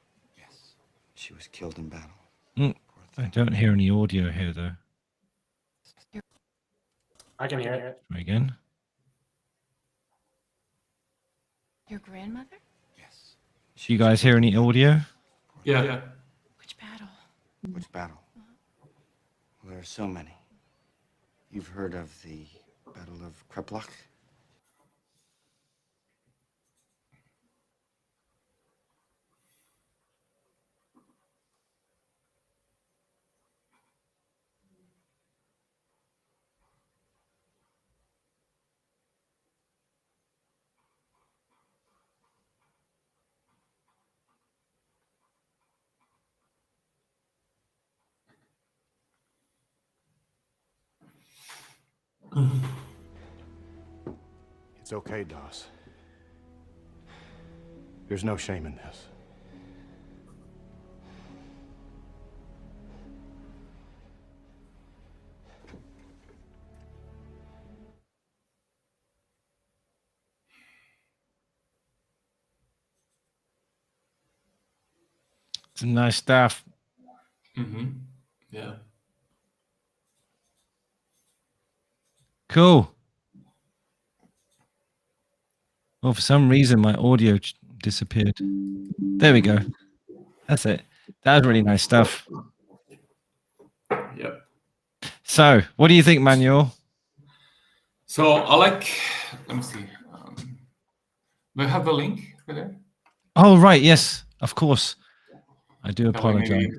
She was killed in battle. I don't hear any audio here though. I can hear it. Try again. Your grandmother? Do you guys hear any audio? Yeah. Which battle? Which battle? Well, there are so many. You've heard of the Battle of Kreplach? It's okay, Doss. There's no shame in this. Some nice stuff. Yeah. Cool. Well, for some reason, my audio disappeared. There we go. That's it. That was really nice stuff. Yep. So, what do you think, Manuel? So I like. Let me see. Do I have the link right there? Oh, right. Yes, of course. I do That way apologize. maybe-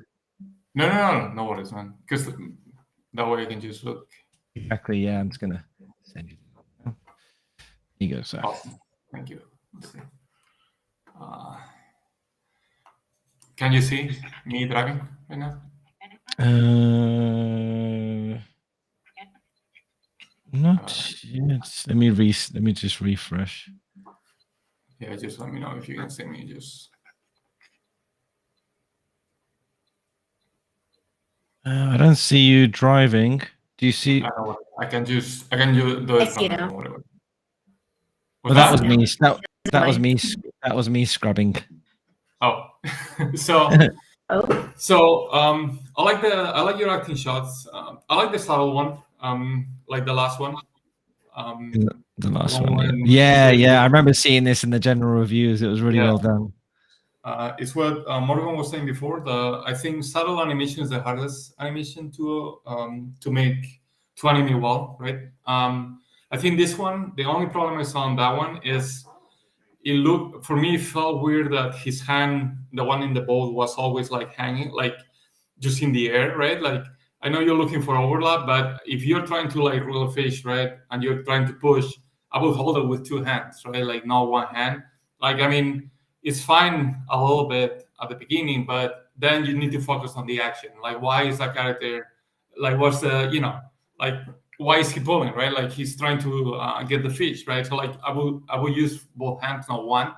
No worries, man. Because that way I can just look. Exactly. Yeah, I'm just gonna send you. Here you go, sir. Awesome. Thank you. Let's see. Can you see me driving right now? Not yet. Let me just refresh. Yeah, just let me know if you can see me. Just. I don't see you driving. Do you see? I can do it see from now. whatever. Well, that was me. That was me. That was me scrubbing. Oh, so I like your acting shots. I like the subtle one. Like the last one. The last one one. when- Yeah. I remember seeing this in the general reviews. It was really well done. It's what Morgan was saying before. I think subtle animation is the hardest animation to animate well, right? I think this one, the only problem I saw on that one is it felt weird that his hand, the one in the boat, was always like hanging, like just in the air, right? Like I know you're looking for overlap, but if you're trying to like reel a fish, right, and you're trying to push, I would hold it with two hands, right? Like not one hand. Like I mean, it's fine a little bit at the beginning, but then you need to focus on the action. Like why is that character? Like what's the like why is he pulling, right? Like he's trying to get the fish, right? So like I would use both hands, not one.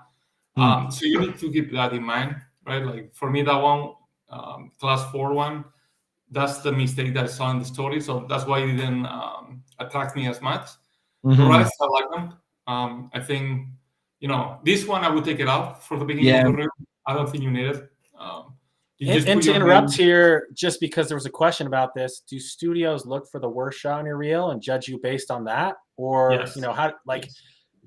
So you need to keep that in mind, right? Like for me, that one, class 4 one, that's the mistake that I saw in the story. So that's why it didn't attract me as much. The rest, I like them. I think, this one I would take it out for the beginning of the reel. I don't think you need it. And to interrupt here, just because there was a question about this, do studios look for the worst shot on your reel and judge you based on that? Or, Yes. how, like, do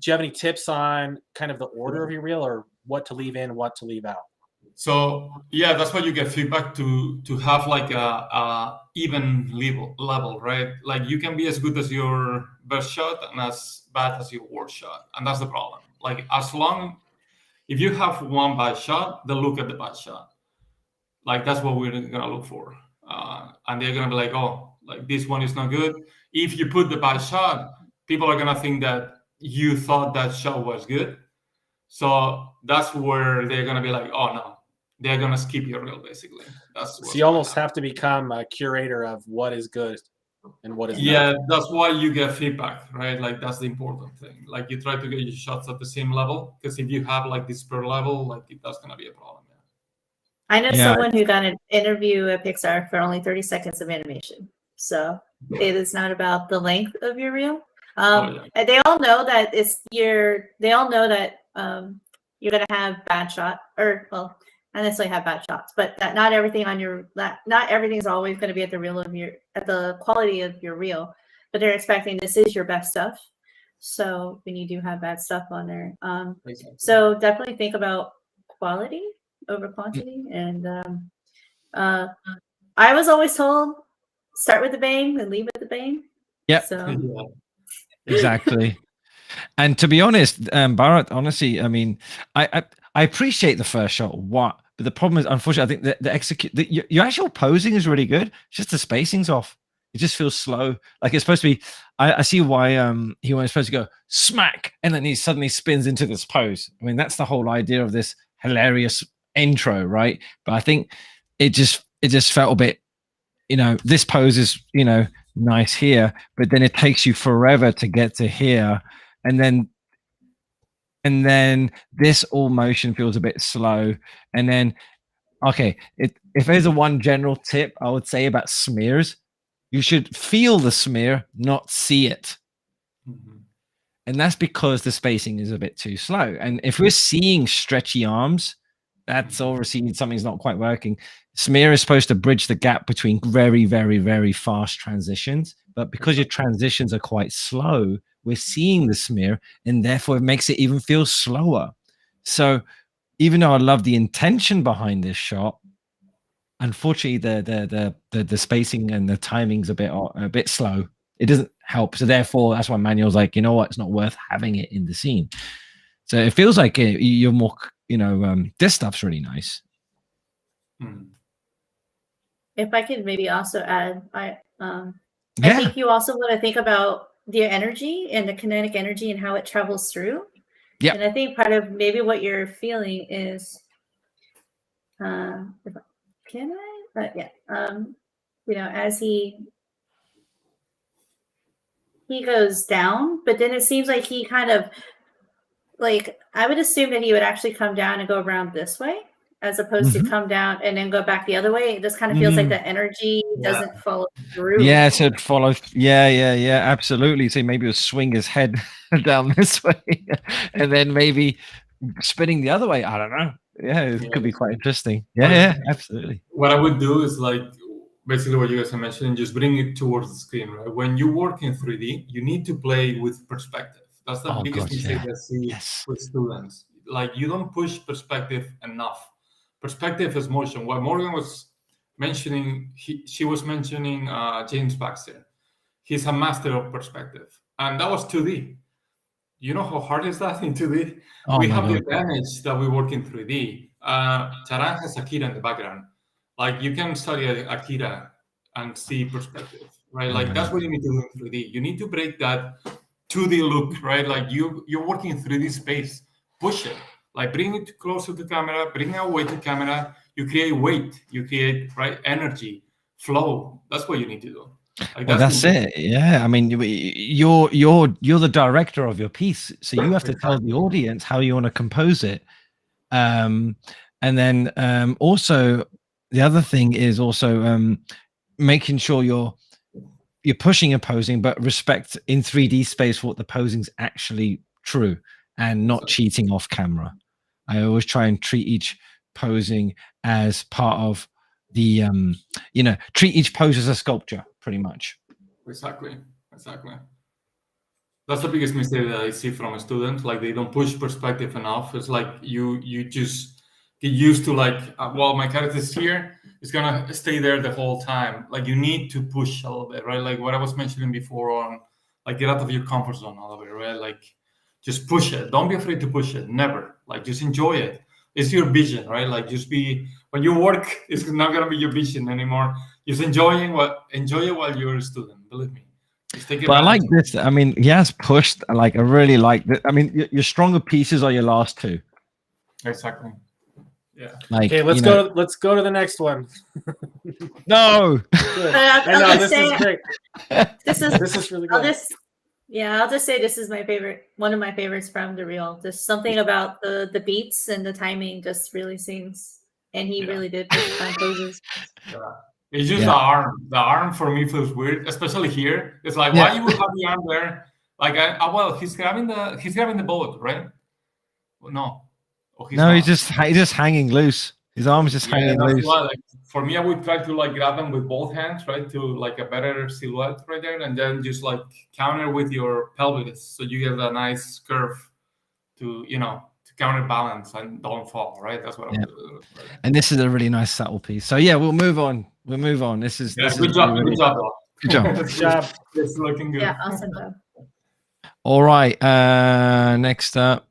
you have any tips on kind of the order of your reel or what to leave in, what to leave out? So yeah, that's why you get feedback to have like a even level, right? Like you can be as good as your best shot and as bad as your worst shot, and that's the problem. Like if you have one bad shot, they'll look at the bad shot. Like that's what we're gonna look for, and they're gonna be like, oh, like this one is not good. If you put the bad shot, people are gonna think that you thought that shot was good. So that's where they're gonna be like, oh no. They're gonna skip your reel, basically. That's So you almost have to become a curator of what is good and what is yeah. not. That's why you get feedback, right? Like that's the important thing. Like you try to get your shots at the same level, because if you have like this per level, like that's gonna be a problem. I know Yeah. someone who got an interview at Pixar for only 30 seconds of animation. So it is not about the length of your reel. And they all know that they all know that you're gonna have bad shot, or well, not necessarily have bad shots, but that not everything not everything is always going to be at the quality of your reel. But they're expecting this is your best stuff. So when you do have bad stuff on there, so definitely think about quality over quantity. And I was always told start with the bang and leave with the bang. Yep. So Exactly. And to be honest, Bharat, honestly, I mean, I appreciate the first shot. What? But the problem is, unfortunately, I think that your actual posing is really good. It's just the spacing's off. It just feels slow. Like it's supposed to be. I see why he was supposed to go smack, and then he suddenly spins into this pose. I mean, that's the whole idea of this hilarious intro, right? But I think it just felt a bit. This pose is nice here, but then it takes you forever to get to here, and then this all motion feels a bit slow. And then, okay, if there's a one general tip I would say about smears, you should feel the smear, not see it. And that's because the spacing is a bit too slow. And if we're seeing stretchy arms, that's obviously something's not quite working. Smear is supposed to bridge the gap between very, very, very fast transitions. But because your transitions are quite slow, we're seeing the smear, and therefore it makes it even feel slower. So even though I love the intention behind this shot, unfortunately the spacing and the timing's a bit slow. It doesn't help. So therefore, that's why Manuel's like, you know what, it's not worth having it in the scene. So it feels like you're more, this stuff's really nice. if I could maybe also add, I think you also want to think about the energy and the kinetic energy and how it travels through. Yeah. And I think part of maybe what you're feeling is, as he goes down, but then it seems like he kind of, like, I would assume that he would actually come down and go around this way, as opposed to come down and then go back the other way. It just kind of feels like the energy doesn't follow through. Yeah, so it follows. Yeah, absolutely. So maybe he'll swing his head down this way and then maybe spinning the other way. I don't know. Yeah, it could be quite interesting. Yeah, absolutely. What I would do is like basically what you guys are mentioning, just bring it towards the screen, right? When you work in 3D, you need to play with perspective. That's the biggest mistake I see with students. Like, you don't push perspective enough. Perspective is motion. What Morgan was mentioning, she was mentioning James Baxter. He's a master of perspective. And that was 2D. You know how hard is that in 2D? We have the advantage that we work in 3D. Charan has Akira in the background. Like, you can study Akira and see perspective, right? Like, that's what you need to do in 3D. You need to break that 2D look, right? Like, you're working in 3D space. Push it. Like, bring it closer to camera, bring it away to camera. You create weight. You create, right, energy, flow. That's what you need to do. Like, Well, that's it. Yeah, I mean, you're the director of your piece, so you have to tell the audience how you want to compose it. And then also the other thing is also making sure you're pushing and posing, but respect in 3D space what the posing's actually true and not cheating off camera. I always try and treat each posing as part of the treat each pose as a sculpture, pretty much. Exactly. That's the biggest mistake that I see from a student. Like, they don't push perspective enough. It's like you just get used to like, well, my character is here, it's gonna stay there the whole time. Like you need to push a little bit, right? Like what I was mentioning before on, like get out of your comfort zone a little bit, right? Like just push it. Don't be afraid to push it. Never. Like just enjoy it. It's your vision, right? Like just be, when you work, it's not gonna be your vision anymore. Just enjoy it while you're a student. Believe me. Just take it. But I like this. I mean, yes, pushed. Like I really like that. I mean, your stronger pieces are your last two. Exactly. Yeah. Like, okay, let's go. Let's go to the next one. No. I know this is great. This is really good. I'll just say this is my favorite. One of my favorites from the reel. Just something about the beats and the timing just really sings, and he really did put time poses. Yeah. It's just the arm. The arm for me feels weird, especially here. It's like why you would have the arm there? Like, well, he's grabbing the boat, right? No. He's just hanging loose. His arm's just hanging loose. Why, like, for me, I would try to like grab them with both hands, right, to like a better silhouette right there, and then just like counter with your pelvis, so you get a nice curve to counterbalance and don't fall, right? That's what I would do. Right? And this is a really nice subtle piece. So yeah, we'll move on. This is good job. Really, good job. Good job. Good job. It's looking good. Yeah, awesome job. All right. Next up.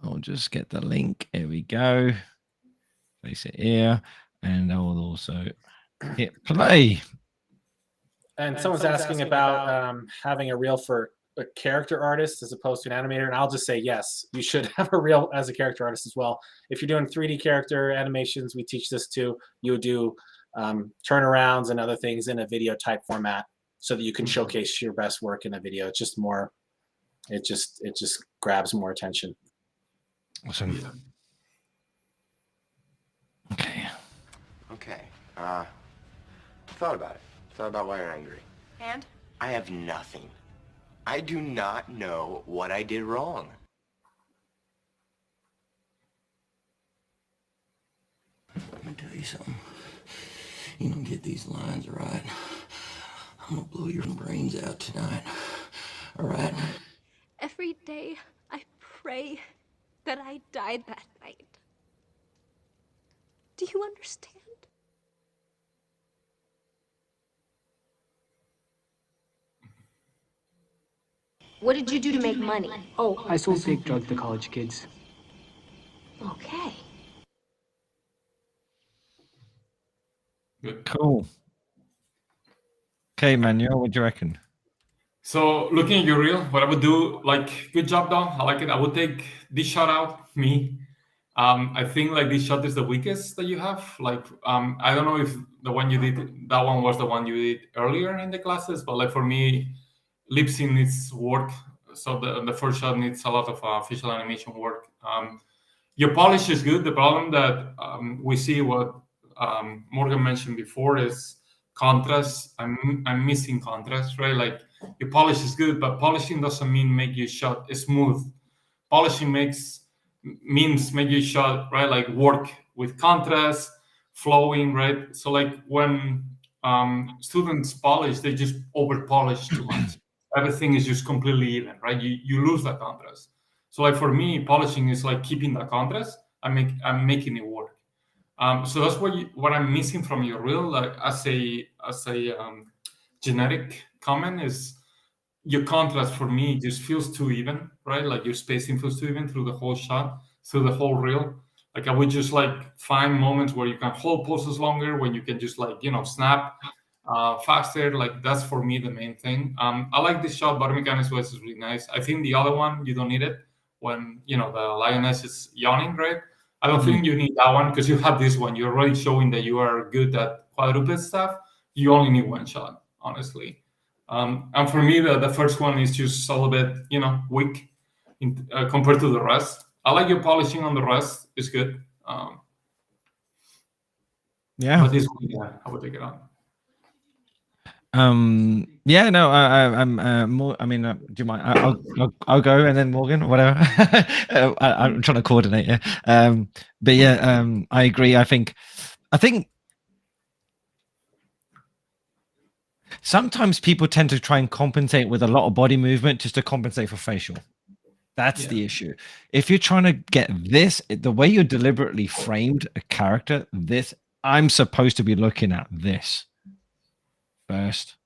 I'll just get the link. Here we go. Place it here. And I will also hit play. And someone's asking about having a reel for a character artist as opposed to an animator. And I'll just say, yes, you should have a reel as a character artist as well. If you're doing 3D character animations, we teach this too. You do turnarounds and other things in a video type format so that you can showcase your best work in a video. It's just more, it just grabs more attention. Awesome. Okay. Thought about it. Thought about why you're angry. And? I have nothing. I do not know what I did wrong. I'm gonna tell you something. You don't get these lines right, I'm gonna blow your brains out tonight. All right? Every day I pray that I died that night. Do you understand? What did you do to make money? Oh, I sold fake drugs to college kids. Okay. Good. Cool. Okay, Manuel, what do you reckon? So looking at your reel, what I would do, like, good job, Don. I like it. I would take this shot out, me. I think like this shot is the weakest that you have. Like, I don't know if the one you did, that one was the one you did earlier in the classes, but like for me, lip sync needs work. So the first shot needs a lot of facial animation work. Your polish is good. The problem that we see, what Morgan mentioned before, is contrast. I'm missing contrast, right? Like your polish is good, but polishing doesn't mean make your shot smooth. Polishing means make your shot, right? Like work with contrast, flowing, right? So like when students polish, they just over polish too much. Everything is just completely even, right? You lose that contrast. So like for me, polishing is like keeping that contrast. I'm making it work. So that's what I'm missing from your reel. Like as a generic comment is your contrast for me just feels too even, right? Like your spacing feels too even through the whole shot, through the whole reel. Like I would just like find moments where you can hold poses longer, when you can just like, snap faster. Like that's for me the main thing. I like this shot. Body mechanics voice is really nice. I think the other one, you don't need it when, the lioness is yawning, right? I don't think you need that one because you have this one. You're already showing that you are good at quadruped stuff. You only need one shot, honestly. And for me, the first one is just a little bit, weak compared to the rest. I like your polishing on the rest. It's good. Yeah. But this one, yeah, I would take it on. Yeah, no, I'm more. I mean, do you mind? I'll go, and then Morgan, whatever. I'm trying to coordinate. Yeah. But yeah, I agree. I think sometimes people tend to try and compensate with a lot of body movement just to compensate for facial. That's the issue. If you're trying to get this, the way you're deliberately framed a character, this, I'm supposed to be looking at this first.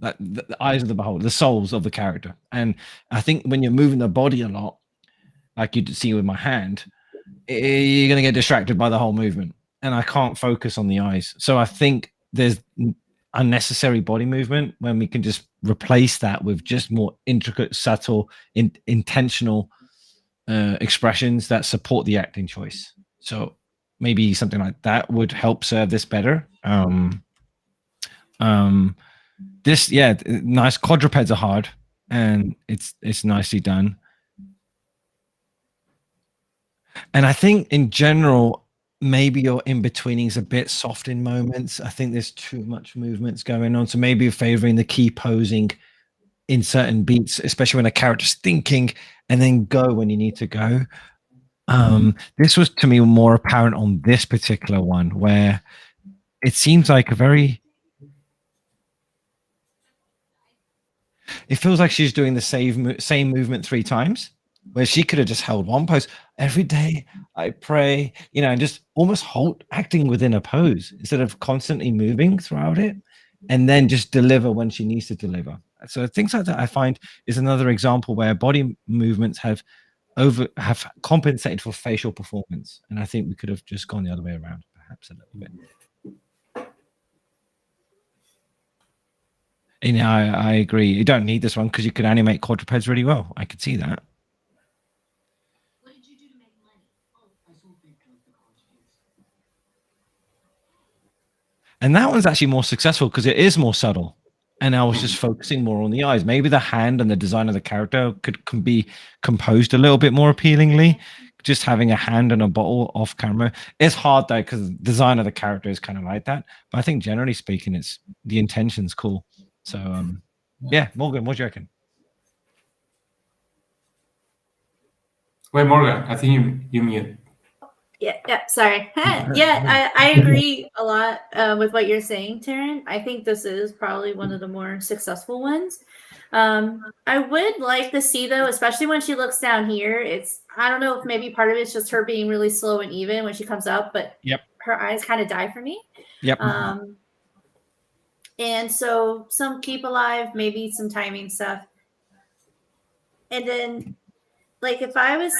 Like the eyes of the beholder, the souls of the character. And I think when you're moving the body a lot, like you see with my hand, you're going to get distracted by the whole movement. And I can't focus on the eyes. So I think there's unnecessary body movement when we can just replace that with just more intricate, subtle, intentional expressions that support the acting choice. So maybe something like that would help serve this better. This, yeah, nice. Quadrupeds are hard, and it's nicely done. And I think in general, maybe your in-betweening's a bit soft in moments. I think there's too much movements going on. So maybe you're favoring the key posing in certain beats, especially when a character's thinking, and then go when you need to go. This was to me more apparent on this particular one, where it seems like a very... It feels like she's doing the same movement 3 times, where she could have just held one pose. Every day I pray, you know, and just almost acting within a pose instead of constantly moving throughout it, and then just deliver when she needs to deliver. So things like that I find is another example where body movements have compensated for facial performance. And I think we could have just gone the other way around, perhaps a little bit. And I agree. You don't need this one because you could animate quadrupeds really well. I could see that. And that one's actually more successful because it is more subtle. And I was just focusing more on the eyes. Maybe the hand and the design of the character can be composed a little bit more appealingly. Just having a hand and a bottle off camera. It's hard though because the design of the character is kind of like that. But I think generally speaking, it's the intention's cool. So yeah, Morgan, what do you reckon? Wait, Morgan, I think you mute. Yeah, sorry. Yeah, I agree a lot with what you're saying, Taryn. I think this is probably one of the more successful ones. I would like to see, though, especially when she looks down here, I don't know if maybe part of it's just her being really slow and even when she comes up, but her eyes kind of die for me. Yep. And so some keep alive, maybe some timing stuff. And then, like, if I was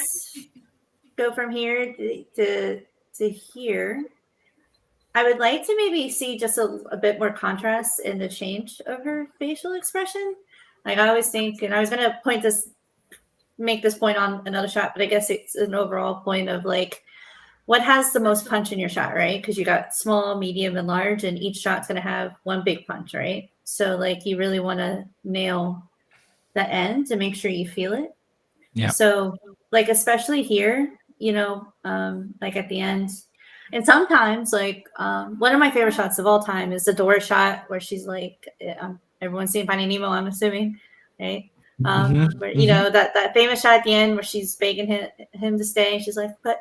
go from here to here, I would like to maybe see just a bit more contrast in the change of her facial expression. Like I always think, and I was going to make this point on another shot, but I guess it's an overall point of like, what has the most punch in your shot, right? Because you got small, medium, and large, and each shot's going to have one big punch, right? So like you really want to nail the end to make sure you feel it. Yeah. So like, especially here, you know, like at the end, and sometimes like one of my favorite shots of all time is the door shot where she's like, everyone's seen Finding Nemo, I'm assuming, right? Where, you know, that famous shot at the end where she's begging him to stay. She's like, but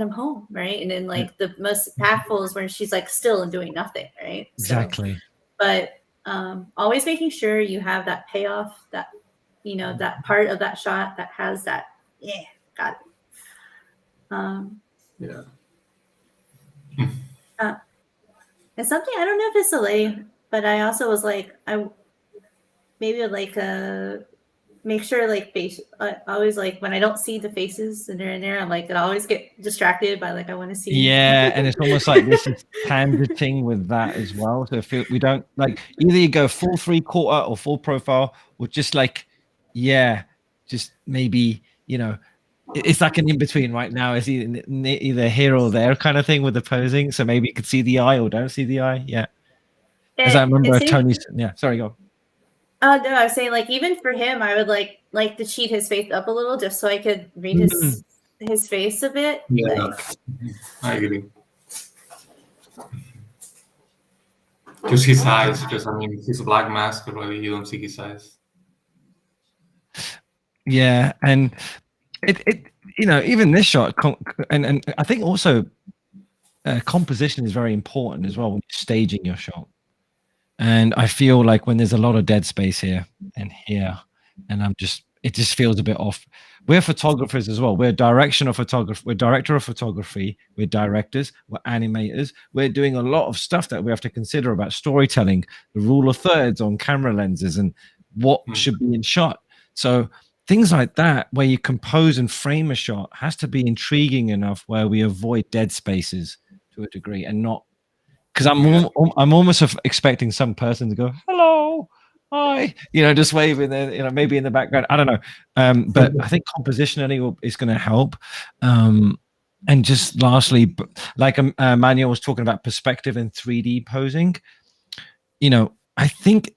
I'm home, right? And then like the most impactful is when she's like still and doing nothing, right? Exactly. So, but always making sure you have that payoff, that, you know, that part of that shot that has that, yeah, got it. Yeah. And something, I don't know if it's delayed, but I also was like, I maybe would like make sure like face. I always like when I don't see the faces and they're in there, I'm like, I always get distracted by like I want to see. Yeah, and it's almost like this is transiting with that as well. So if we don't like either you go full 3/4 or full profile, or just like, yeah, just maybe, you know, it's like an in between right now. It's either here or there kind of thing with the posing. So maybe you could see the eye or don't see the eye. Yeah. As I remember Tony's. Yeah. Sorry, go. No, I was saying like even for him, I would like to cheat his face up a little just so I could read his face a bit. Yeah, like, I agree. Just his eyes. Just I mean, he's a black mask already. You don't see his eyes. Yeah, and it you know, even this shot, and I think also composition is very important as well when you're staging your shot. And I feel like when there's a lot of dead space here and here, and I'm just it just feels a bit off. We're photographers as well. We're director of photography. We're directors. We're animators. We're doing a lot of stuff that we have to consider about storytelling, the rule of thirds on camera lenses, and what should be in shot. So things like that, where you compose and frame a shot, has to be intriguing enough where we avoid dead spaces to a degree, and not because I'm almost expecting some person to go, "Hello, hi," just waving there, maybe in the background. I don't know. But I think compositionally is going to help. And just lastly, like Manuel was talking about perspective and 3D posing. I think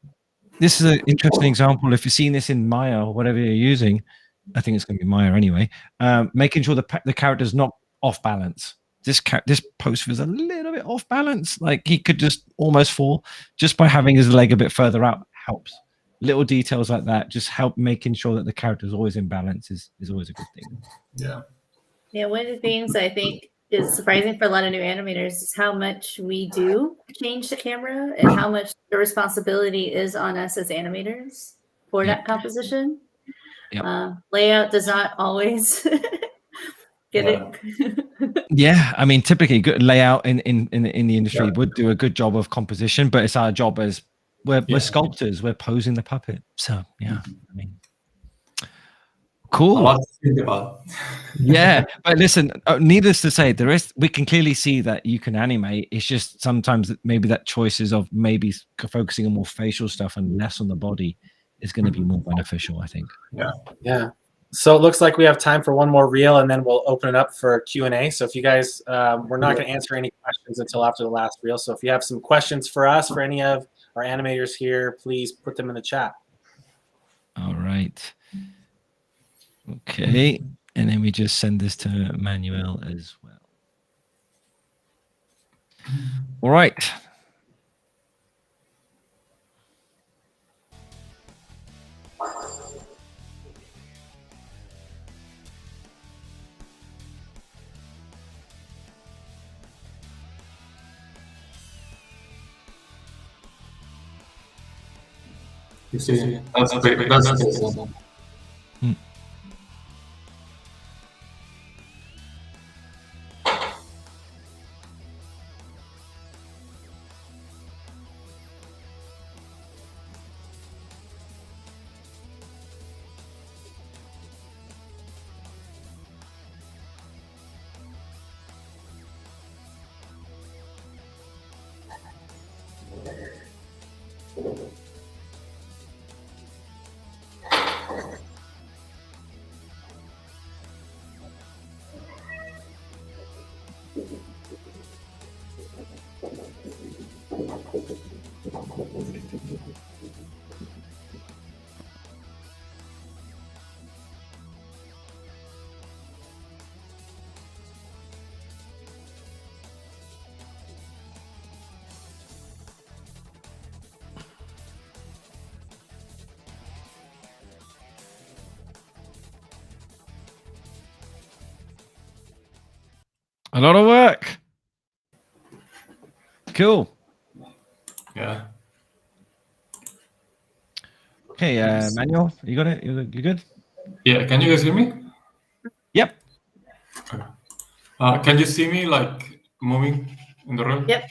this is an interesting example. If you've seen this in Maya or whatever you're using, I think it's going to be Maya anyway. Making sure the character's not off balance. This post was a little bit off balance. Like he could just almost fall. Just by having his leg a bit further out helps. Little details like that just help making sure that the character is always in balance is always a good thing. Yeah. Yeah, one of the things I think is surprising for a lot of new animators is how much we do change the camera and how much the responsibility is on us as animators for that composition. Layout does not always get it. Yeah, I mean, typically good layout in the industry would do a good job of composition, but it's our job as we're sculptors. We're posing the puppet. So yeah, I mean, cool. A lot to think about. Yeah, but listen, needless to say, we can clearly see that you can animate. It's just sometimes maybe that choices of maybe focusing on more facial stuff and less on the body is going to be more beneficial, I think. Yeah. So it looks like we have time for one more reel, and then we'll open it up for Q&A. So if you guys, we're not going to answer any questions until after the last reel. So if you have some questions for us, for any of our animators here, please put them in the chat. All right. Okay. And then we just send this to Manuel as well. All right. You see, that's great. That's awesome. A lot of work. Cool. Yeah. Okay, Manuel, you got it? You good? Yeah, can you guys hear me? Yep. Okay. Can you see me like moving in the room? Yep.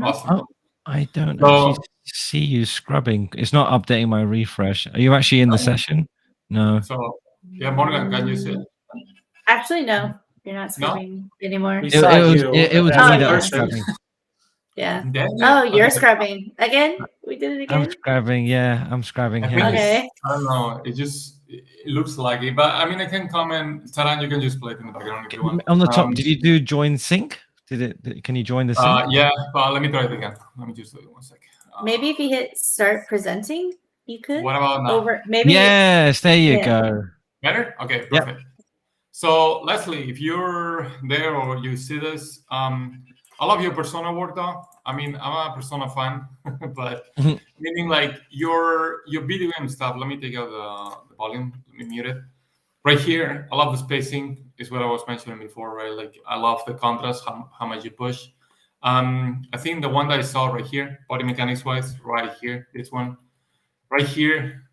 Awesome. Oh, I don't actually see you scrubbing. It's not updating my refresh. Are you actually in the session? No. So, yeah, Morgan, can you see it? Actually, no. You're not scrubbing anymore. It was me that was scrubbing. Yeah. Oh, you're scrubbing. Again? We did it again? I'm scrubbing, yeah. I'm scrubbing here. Okay. I don't know. It looks like it. But I mean, I can comment. Taran, you can just play it in the background if you want. On the top, did you do join sync? Can you join the sync? Yeah, but let me try it again. Let me just do it 1 second. Maybe if you hit start presenting, you could. What about now? Yes, there you go. Better? Okay, perfect. Yep. So, Leslie, if you're there or you see this, I love your Persona work, though. I mean, I'm a Persona fan, but meaning like your video game stuff. Let me take out the volume. Let me mute it. Right here, I love the spacing. Is what I was mentioning before, right? Like I love the contrast, how much you push. I think the one that I saw right here, body mechanics wise, right here, this one, right here,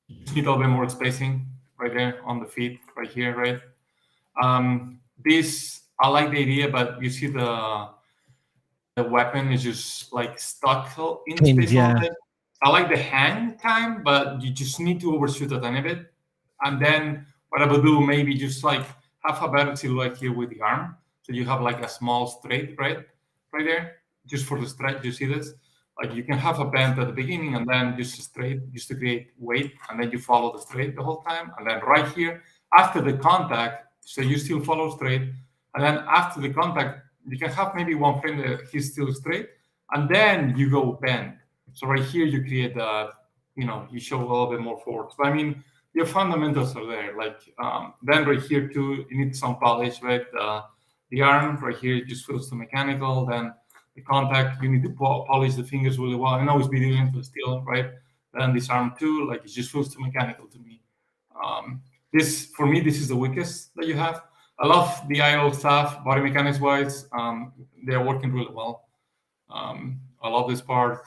Just need a little bit more spacing right there on the feet, right here, right? This, I like the idea, but you see the weapon is just like stuck in Pinned, space a little yeah. bit. I like the hang time, but you just need to overshoot a tiny bit. And then what I would do, maybe just like have a better silhouette here with the arm. So you have like a small straight, right there, just for the stretch. You see this? Like you can have a bend at the beginning and then just straight, just to create weight, and then you follow the straight the whole time. And then right here, after the contact, so you still follow straight. And then after the contact, you can have maybe one frame that he's still straight, and then you go bend. So right here, you create that, you show a little bit more force. But I mean, your fundamentals are there. Like then right here too, you need some polish, right? The arm right here just feels too mechanical. Then the contact, you need to polish the fingers really well. I know it's video into steel, right? Then this arm too, like it just feels too mechanical to me. This, for me, this is the weakest that you have. I love the idle stuff, body mechanics wise. They are working really well. I love this part.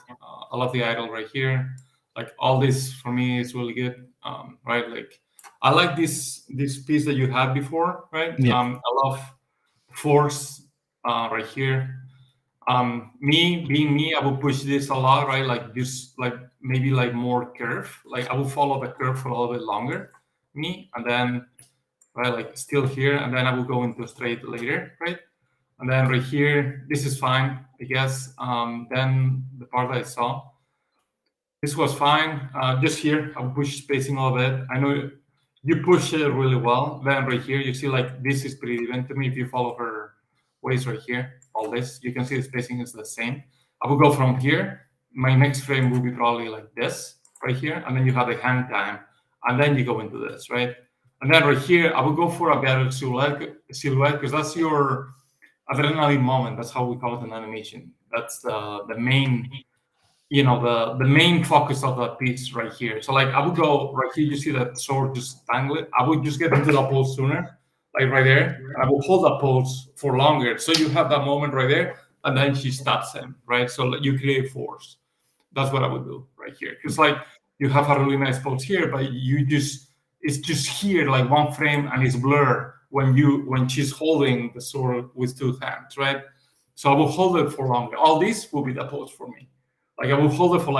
I love the idle right here. Like all this for me is really good, right? Like I like this piece that you had before, right? Yeah. I love force right here. Me being me, I would push this a lot, right? Like just like maybe like more curve. Like I would follow the curve for a little bit longer, me, and then right, like still here, and then I will go into straight later, right? And then right here, this is fine, I guess. Then the part that I saw, this was fine. Just here, I'll push spacing a little bit. I know you push it really well. Then right here, you see like this is pretty even to me. If you follow her ways right here, all this, you can see the spacing is the same. I will go from here. My next frame will be probably like this right here, and then you have the hang time, and then you go into this, right? And then right here, I will go for a better silhouette because that's your adrenaline moment. That's how we call it in animation. That's the main, the main focus of that piece right here. So like I would go right here, you see that sword just dangle it. I would just get into the pose sooner, like right there. And I will hold that pose for longer. So you have that moment right there, and then she stops him, right? So you create force. That's what I would do right here. Because like you have a really nice pose here, but it's just here like one frame and it's blurred when she's holding the sword with two hands, right? So I will hold it for longer. All this will be the pose for me. Like I will hold it for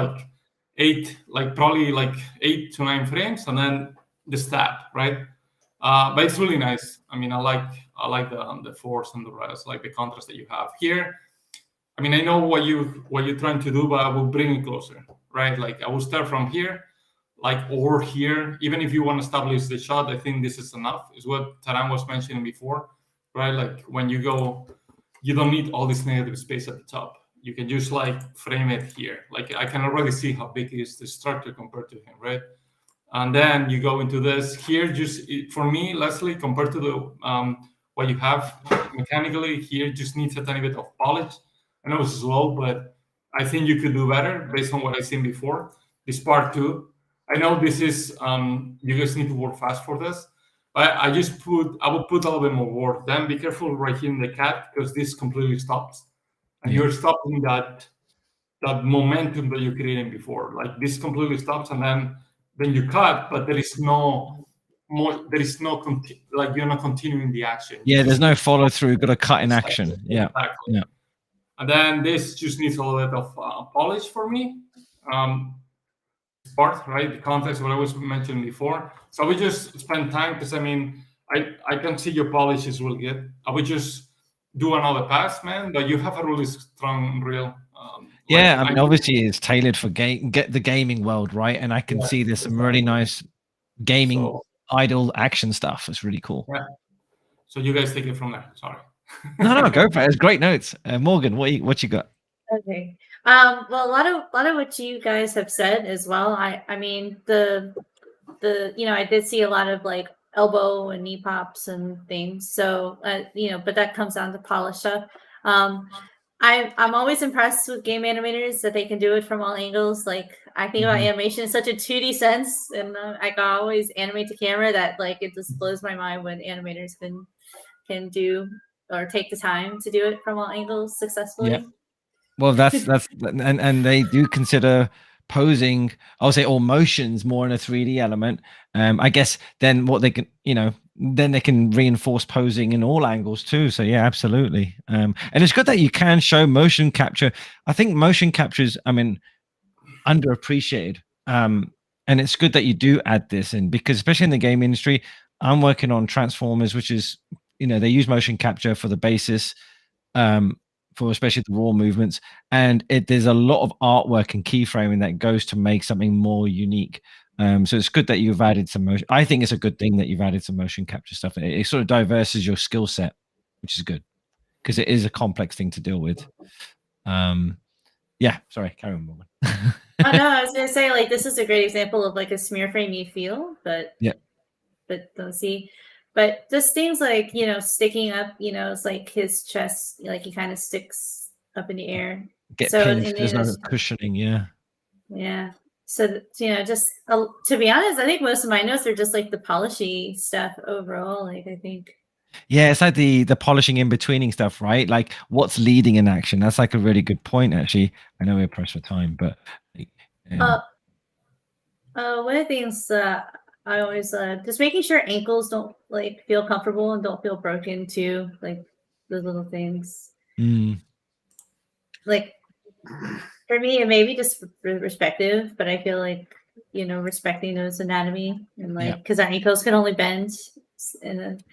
probably 8 to 9 frames, and then the stab, right? But it's really nice. I mean, I like the force and the rest, like the contrast that you have here. I mean, I know what you're trying to do, but I will bring it closer, right? Like I will start from here, or here. Even if you want to establish the shot, I think this is enough. Is what Taran was mentioning before, right? Like when you go, you don't need all this negative space at the top. You can just frame it here. Like I can already see how big is the structure compared to him, right? And then you go into this here. For me, Leslie, compared to the what you have mechanically here, just needs a tiny bit of polish. I know it's slow, but I think you could do better based on what I've seen before. This part too. I know this is you guys need to work fast for this. But I would put a little bit more work. Then be careful right here in the cat because this completely stops, and you're stopping that momentum that you're creating before. Like this completely stops, and then you cut, but there is no more. There is no you're not continuing the action. Yeah, there's no follow through. Got to cut in action. Yeah, exactly. Yeah. And then this just needs a little bit of polish for me. Part, right? The context, what I was mentioning before. So we just spend time because I mean, I can see your polish is really good. I would just do another pass, man. But you have a really strong reel. Yeah, I mean, obviously it's tailored for get the gaming world, right? And I can see there's some really nice gaming idle action stuff. It's really cool. Yeah. So you guys take it from there. Sorry. No, go for it. It's great notes. Morgan, what you got? Okay. Well, a lot of what you guys have said as well. I mean the I did see a lot of elbow and knee pops and things. So but that comes down to polish stuff. I'm always impressed with game animators that they can do it from all angles. Like I think about animation in such a 2D sense, and I can always animate to camera that it just blows my mind when animators can do or take the time to do it from all angles successfully. Yeah. Well, that's and they do consider posing, I'll say, or motions more in a 3D element, I guess then what they can, then they can reinforce posing in all angles too. So yeah, absolutely. And it's good that you can show motion capture. I think motion capture is, underappreciated. And it's good that you do add this in, because especially in the game industry, I'm working on Transformers, which is, they use motion capture for the basis, for especially the raw movements, and there's a lot of artwork and keyframing that goes to make something more unique. So it's good that you've added some motion. I think it's a good thing that you've added some motion capture stuff. It sort of diverses your skill set, which is good, because it is a complex thing to deal with. Yeah, sorry, carry on, Morgan. Oh no, I was gonna say, like, this is a great example of like a smear framey feel, but don't see. But just things like, sticking up, it's like his chest, like he kind of sticks up in the air. Get so pinned, there's no cushioning, yeah. Yeah. So, just to be honest, I think most of my notes are just like the polishy stuff overall. Like, I think. Yeah, it's like the polishing in betweening stuff, right? Like what's leading in action. That's like a really good point, actually. I know we're pressed for time, but. One of the things I always just making sure ankles don't like feel comfortable and don't feel broken too, like those little things. Like for me, it may be just respective, but I feel like respecting those anatomy and like because our ankles can only bend, and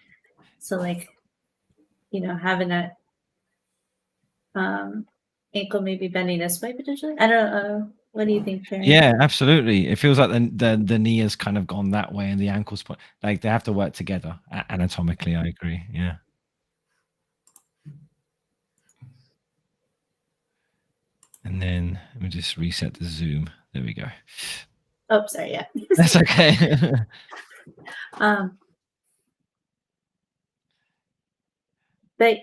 so like having that ankle maybe bending this way potentially. I don't know. What do you think, Sharon? Yeah, absolutely. It feels like the knee has kind of gone that way and the ankles, like they have to work together anatomically. I agree. Yeah. And then let me just reset the zoom. There we go. Oh, sorry. Yeah. That's okay. But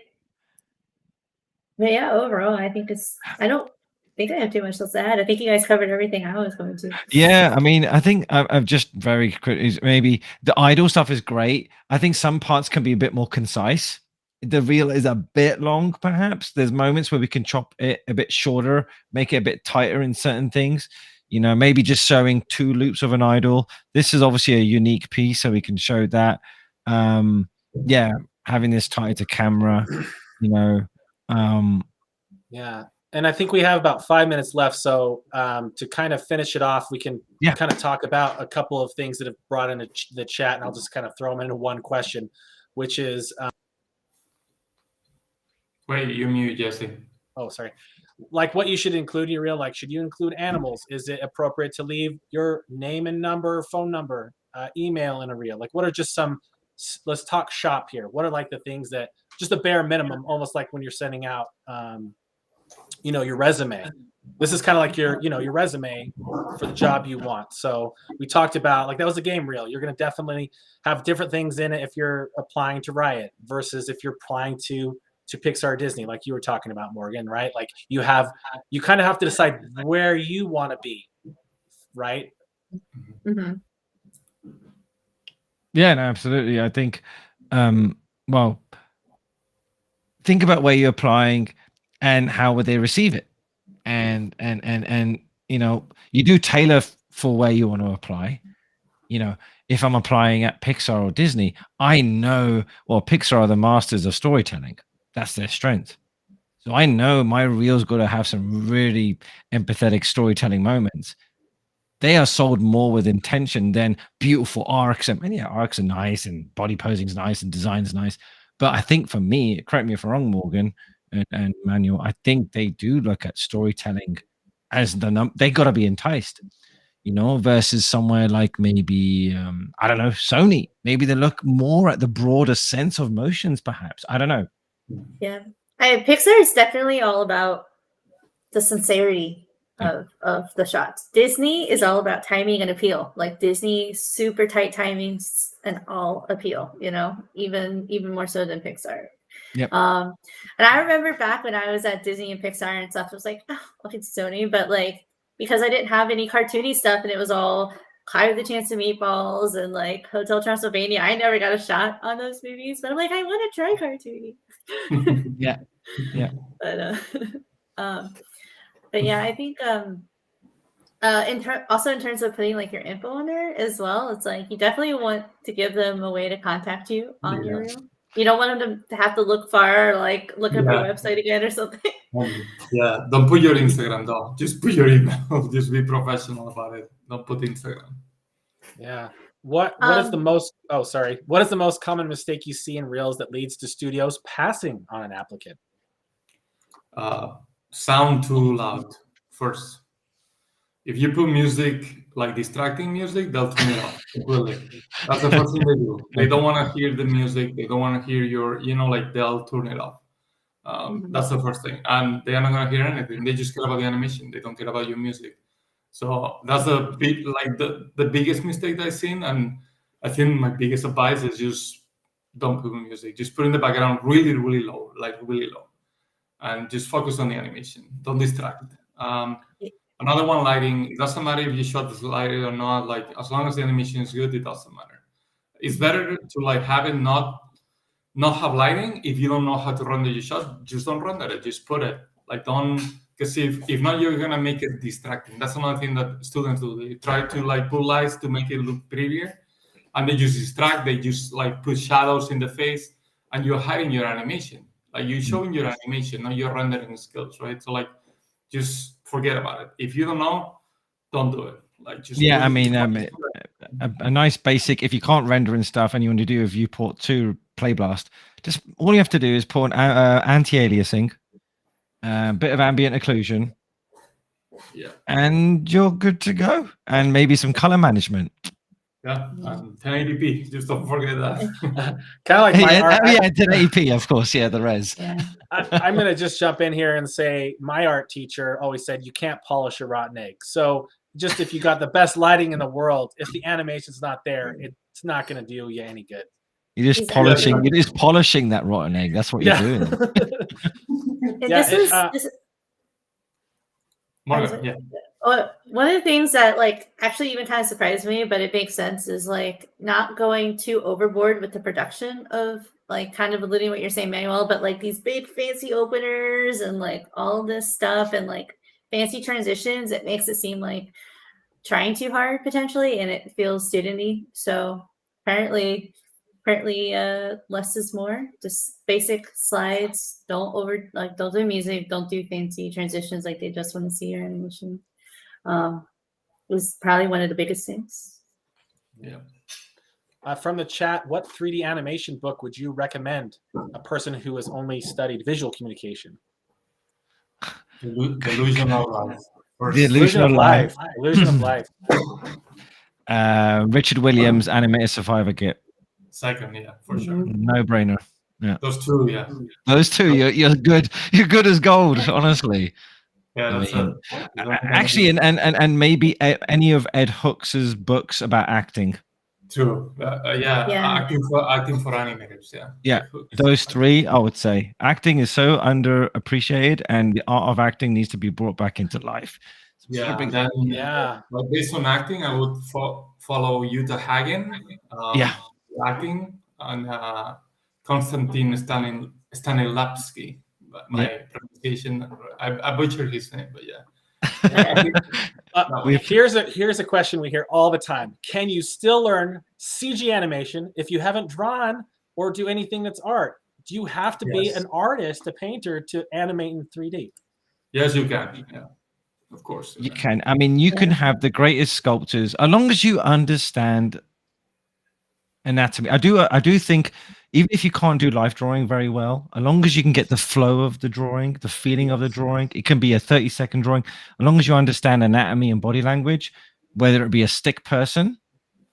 yeah, overall, I think I don't think I have too much else to add. I think you guys covered everything I was going to. Yeah, I think I'm just very critical. Maybe the idle stuff is great. I think some parts can be a bit more concise. The reel is a bit long, perhaps. There's moments where we can chop it a bit shorter, make it a bit tighter in certain things. Maybe just showing 2 loops of an idle. This is obviously a unique piece, so we can show that. Yeah, having this tied to camera, Yeah. And I think we have about 5 minutes left. So to kind of finish it off, we can kind of talk about a couple of things that have brought into the chat, and I'll just kind of throw them into one question, which is... Wait, you mute, Jesse. Oh, sorry. Like what you should include in your reel, like should you include animals? Is it appropriate to leave your name and number, phone number, email in a reel? Like what are just some... Let's talk shop here. What are like the things that... Just the bare minimum, almost like when you're sending out... your resume. This is kind of like your resume for the job you want. So we talked about, like, that was a game reel. You're going to definitely have different things in it if you're applying to Riot versus if you're applying to Pixar, Disney, like you were talking about, Morgan, right? Like you kind of have to decide where you want to be, right? Mm-hmm. Yeah, no, absolutely. I think, well, think about where you're applying and how would they receive it, and you do tailor for where you want to apply. If I'm applying at Pixar or Disney, I know, well, Pixar are the masters of storytelling. That's their strength. So I know my reel's got to have some really empathetic storytelling moments. They are sold more with intention than beautiful arcs. And yeah, arcs are nice and body posing's nice and design's nice. But I think for me, correct me if I'm wrong, Morgan and Manuel, I think they do look at storytelling as they got to be enticed, versus somewhere like maybe, I don't know, Sony. Maybe they look more at the broader sense of motions, perhaps. I don't know. Yeah. Pixar is definitely all about the sincerity of the shots. Disney is all about timing and appeal. Like Disney, super tight timings and all appeal, even more so than Pixar. Yep. And I remember back when I was at Disney and Pixar and stuff, I was like, oh, look, it's Sony. But like, because I didn't have any cartoony stuff and it was all High with the Chance of Meatballs and like Hotel Transylvania, I never got a shot on those movies. But I'm like, I want to try cartoony. Yeah. But yeah, I think Also in terms of putting like your info on there as well, it's like you definitely want to give them a way to contact you on your reel. You don't want them to have to look far, or, like look up your website again or something. Yeah, don't put your Instagram though. Just put your email. Just be professional about it. Don't put Instagram. Yeah. What is the most? Oh, sorry. What is the most common mistake you see in reels that leads to studios passing on an applicant? Sound too loud first. If you put music, like distracting music, they'll turn it off completely. That's the first thing they do. They don't want to hear the music. They don't want to hear your, like they'll turn it off. That's the first thing. And they are not going to hear anything. They just care about the animation. They don't care about your music. So that's the big, like the biggest mistake that I've seen. And I think my biggest advice is just don't put music. Just put in the background really, really low, like really low. And just focus on the animation. Don't distract. Another one, lighting. It doesn't matter if you shot this lighting or not. Like as long as the animation is good, it doesn't matter. It's better to like have it not have lighting. If you don't know how to render your shot, just don't render it. Just put it. Like don't, because if not, you're gonna make it distracting. That's another thing that students do. They try to like put lights to make it look prettier, and they just distract. They just like put shadows in the face, and you're hiding your animation. Like you're showing your animation, not your rendering skills, right? So like, just forget about it. If you don't know, don't do it. Like just I mean, a nice basic. If you can't render and stuff, and you want to do a viewport 2 play blast, just all you have to do is put anti-aliasing, bit of ambient occlusion, and you're good to go. And maybe some color management. Yeah, 1080p. Just don't forget that. Kind of like my art. 1080p, of course. Yeah, the res. I'm going to just jump in here and say my art teacher always said you can't polish a rotten egg. So just if you got the best lighting in the world, if the animation's not there, it's not going to do you any good. You're just polishing. You're just polishing that rotten egg. That's what you're doing. One of the things that like actually even kind of surprised me, but it makes sense, is like not going too overboard with the production of like kind of alluding what you're saying, Manuel, but like these big fancy openers and like all this stuff and like fancy transitions. It makes it seem like trying too hard potentially, and it feels studenty. So apparently less is more. Just basic slides. Don't do music. Don't do fancy transitions like they just want to see your animation. Was probably one of the biggest things. Yeah. From the chat, what 3D animation book would you recommend a person who has only studied visual communication? Illusion of Life. The Illusion of Life. Illusion of Life. Richard Williams, Animator Survivor Kit. Second, yeah, for sure. No brainer. Yeah. Those two, yeah. Those two, you're good. You're good as gold, honestly. Yeah, that's actually, and maybe any of Ed Hooks' books about acting. True. Acting for animators. Yeah, those three, I would say. Acting is so underappreciated, and the art of acting needs to be brought back into life. But based on acting, I would follow Jutta Hagen. Acting, and Konstantin Stanislavski. My pronunciation, I butchered his name, but here's a question we hear all the time. Can you still learn CG animation if you haven't drawn or do anything that's art? Do you have to be an artist, a painter, to animate in 3D? Yes, you can. Yeah, of course. You can. I mean, you can have the greatest sculptors, as long as you understand anatomy. I do think, even if you can't do life drawing very well, as long as you can get the flow of the drawing, the feeling of the drawing, it can be a 30-second drawing, as long as you understand anatomy and body language, whether it be a stick person,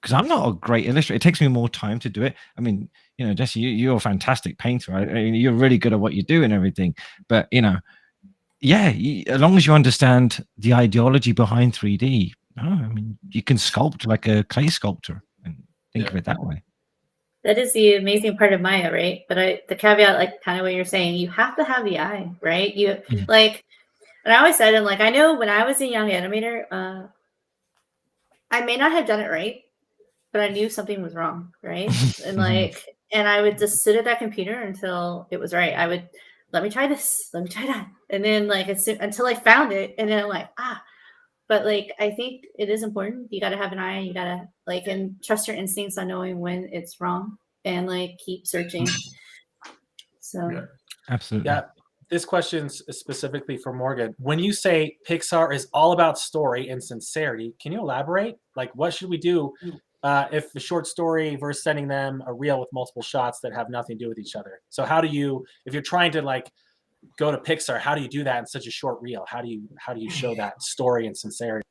because I'm not a great illustrator. It takes me more time to do it. I mean, Jesse, you're a fantastic painter. I mean, you're really good at what you do and everything. But, as long as you understand the ideology behind 3D, I mean, you can sculpt like a clay sculptor and think of it that way. That is the amazing part of Maya, right? But the caveat, like kind of what you're saying, you have to have the eye, right? Like, and I always said, and like I know when I was a young animator, I may not have done it right, but I knew something was wrong, right? And and I would just sit at that computer until it was right. I would let me try this, let me try that, and then until I found it, and then I'm like, but like I think it is important. You got to have an eye. You got to like and trust your instincts on knowing when it's wrong, and like keep searching. So Absolutely. Yeah. This question's specifically for Morgan. When you say Pixar is all about story and sincerity, can you elaborate? Like, what should we do if a short story versus sending them a reel with multiple shots that have nothing to do with each other? So how do you, if you're trying to like go to Pixar, how do you do that in such a short reel? How do you show that story and sincerity?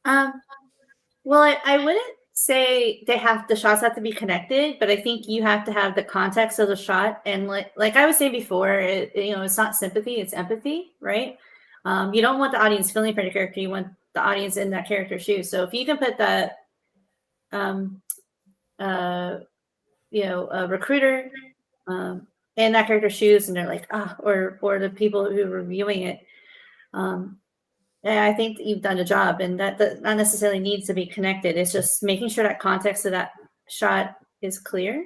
Well, I wouldn't say the shots have to be connected, but I think you have to have the context of the shot. And like I was saying before, it's not sympathy, it's empathy, right? You don't want the audience feeling for the character. You want the audience in that character's shoes. So if you can put that, a recruiter in that character's shoes, and they're like, or the people who are reviewing it, I think that you've done a job, and that not necessarily needs to be connected. It's just making sure that context of that shot is clear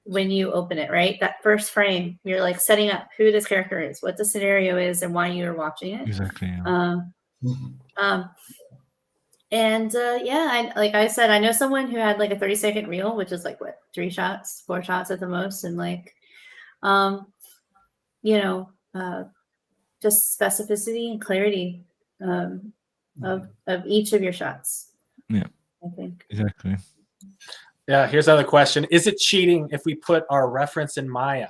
when you open it, right? That first frame, you're like setting up who this character is, what the scenario is, and why you're watching it. Exactly. Yeah. Like I said, I know someone who had like a 30-second reel, which is like what, 3 shots, 4 shots at the most, and like, just specificity and clarity of each of your shots. Yeah, I think exactly. Yeah, here's another question. Is it cheating if we put our reference in Maya?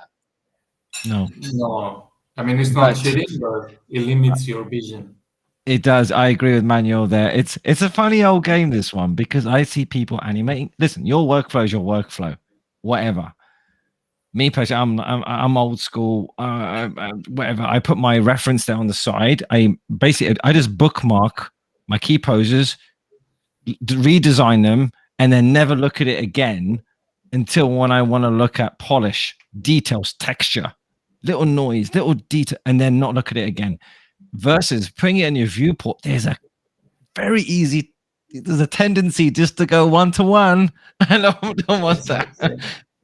No. No. I mean, it's not cheating, but it limits your vision. It does. I agree with Manuel there. It's a funny old game, this one, because I see people animating. Listen, your workflow is your workflow, whatever. Me personally, I'm old school. Whatever. I put my reference there on the side. I just bookmark my key poses, redesign them, and then never look at it again until when I want to look at polish, details, texture, little noise, little detail, and then not look at it again. Versus putting it in your viewport, there's a tendency just to go one-to-one. I don't want that.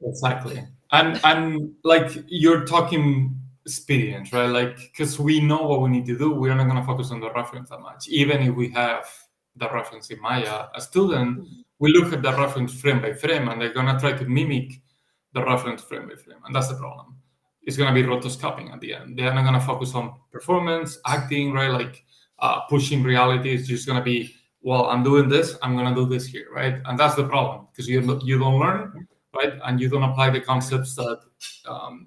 Exactly. And like you're talking experience, right? Like, because we know what we need to do, we're not going to focus on the reference that much. Even if we have the reference in Maya, a student will look at the reference frame by frame, and they're going to try to mimic the reference frame by frame. And that's the problem. It's going to be rotoscoping at the end. They're not going to focus on performance, acting, right? Like pushing reality. It's just going to be, well, I'm doing this, I'm going to do this here, right? And that's the problem, because you don't learn, right? And you don't apply the concepts that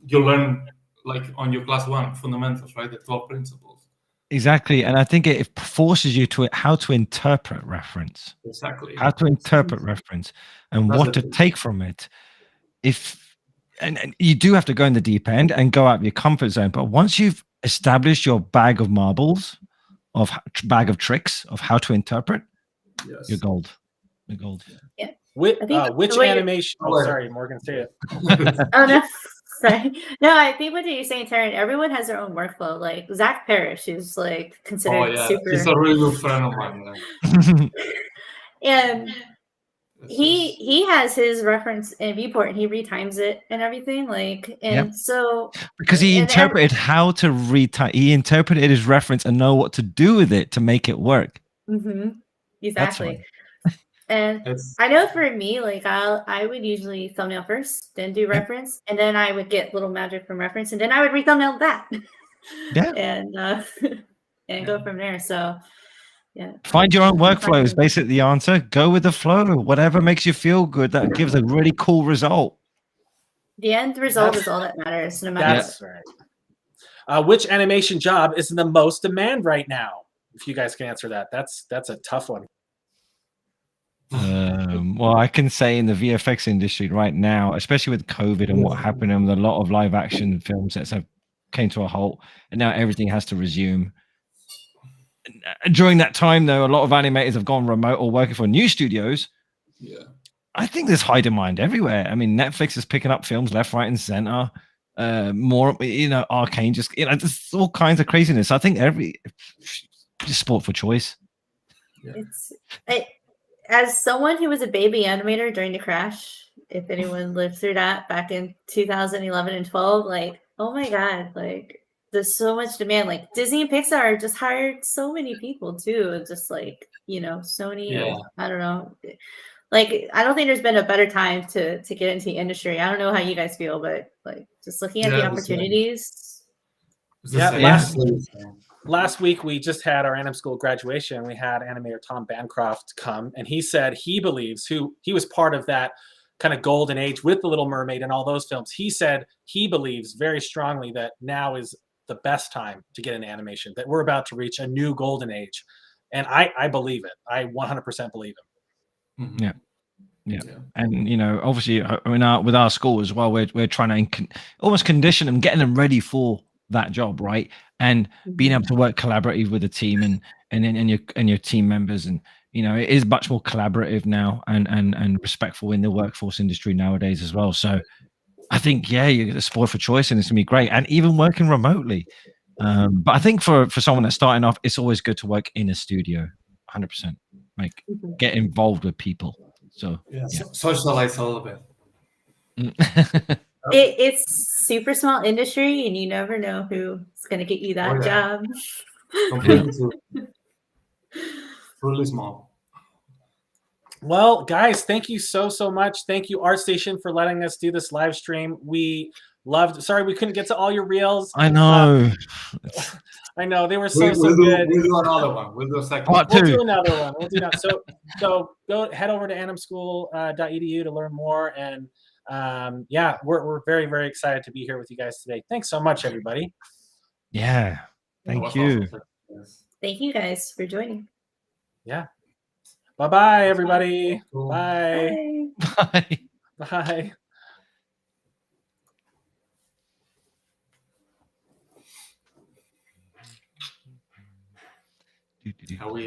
you learn like on your class 1 fundamentals, right? The 12 principles. Exactly. And I think it forces you to how to interpret reference. Exactly. How to interpret reference and what to take from it. And you do have to go in the deep end and go out of your comfort zone. But once you've established your bag of marbles, bag of tricks of how to interpret, you're gold. You're gold. Yeah. Which animation? Oh, sorry, Morgan, say it. Oh, no. Sorry. No, I think what you're saying, Taryn, everyone has their own workflow. Like Zach Parrish, who's like considered super. He's a really good friend of mine. And he has his reference in viewport, and he retimes it and everything. Like, and so because he interpreted how to retime, he interpreted his reference and know what to do with it to make it work. Exactly. And I know for me, like I would usually thumbnail first, then do reference, and then I would get little magic from reference, and then I would re-thumbnail that. And go from there. So find your own workflow is basically the answer. Go with the flow. Whatever makes you feel good, that gives a really cool result. The end result is all that matters, no matter. That's right. Which animation job is in the most demand right now? If you guys can answer that, that's a tough one. Well, I can say in the VFX industry right now, especially with COVID and what happened, and a lot of live action film sets have came to a halt, and now everything has to resume. During that time, though, a lot of animators have gone remote or working for new studios. I think there's high demand everywhere. I mean, Netflix is picking up films left, right, and center. More, Arcane, just all kinds of craziness. I think just sport for choice. As someone who was a baby animator during the crash, if anyone lived through that back in 2011 and 12, like, oh my God, like there's so much demand. Like Disney and Pixar just hired so many people too. It's just like, you know, Sony, Yeah. I don't know. Like, I don't think there's been a better time to get into the industry. I don't know how you guys feel, but like just looking at the opportunities. Yeah, last week we just had our AnimSchool graduation. We had animator Tom Bancroft come, and he said he believes he was part of that kind of golden age with The Little Mermaid and all those films. He said he believes very strongly that now is the best time to get into animation, that we're about to reach a new golden age. And I believe it. I 100% believe him. Yeah. Yeah. And, you know, obviously, I mean, with our school as well, we're trying to almost condition them, getting them ready for that job, right? And being able to work collaboratively with the team and your team members. And, you know, it is much more collaborative now and respectful in the workforce industry nowadays as well. So I think, yeah, you get a spoil for choice and it's gonna be great. And even working remotely. But I think for someone that's starting off, it's always good to work in a studio, 100%. Like get involved with people. So yeah. Socialize a little bit. It's super small industry, and you never know who's going to get you that job. Completely truly small. Well, guys, thank you so much. Thank you, ArtStation, for letting us do this live stream. We loved. Sorry, we couldn't get to all your reels. I know. I know they were so We'll good. We'll do another one. We'll do a second. Part We'll two. do another one. We'll do that. So go head over to animschool.edu to learn more. And yeah, we're very, very excited to be here with you guys today. Thanks so much, everybody. Yeah. Thank you. Thank you guys for joining. Yeah. Bye-bye, everybody. Bye. Bye. Bye. How we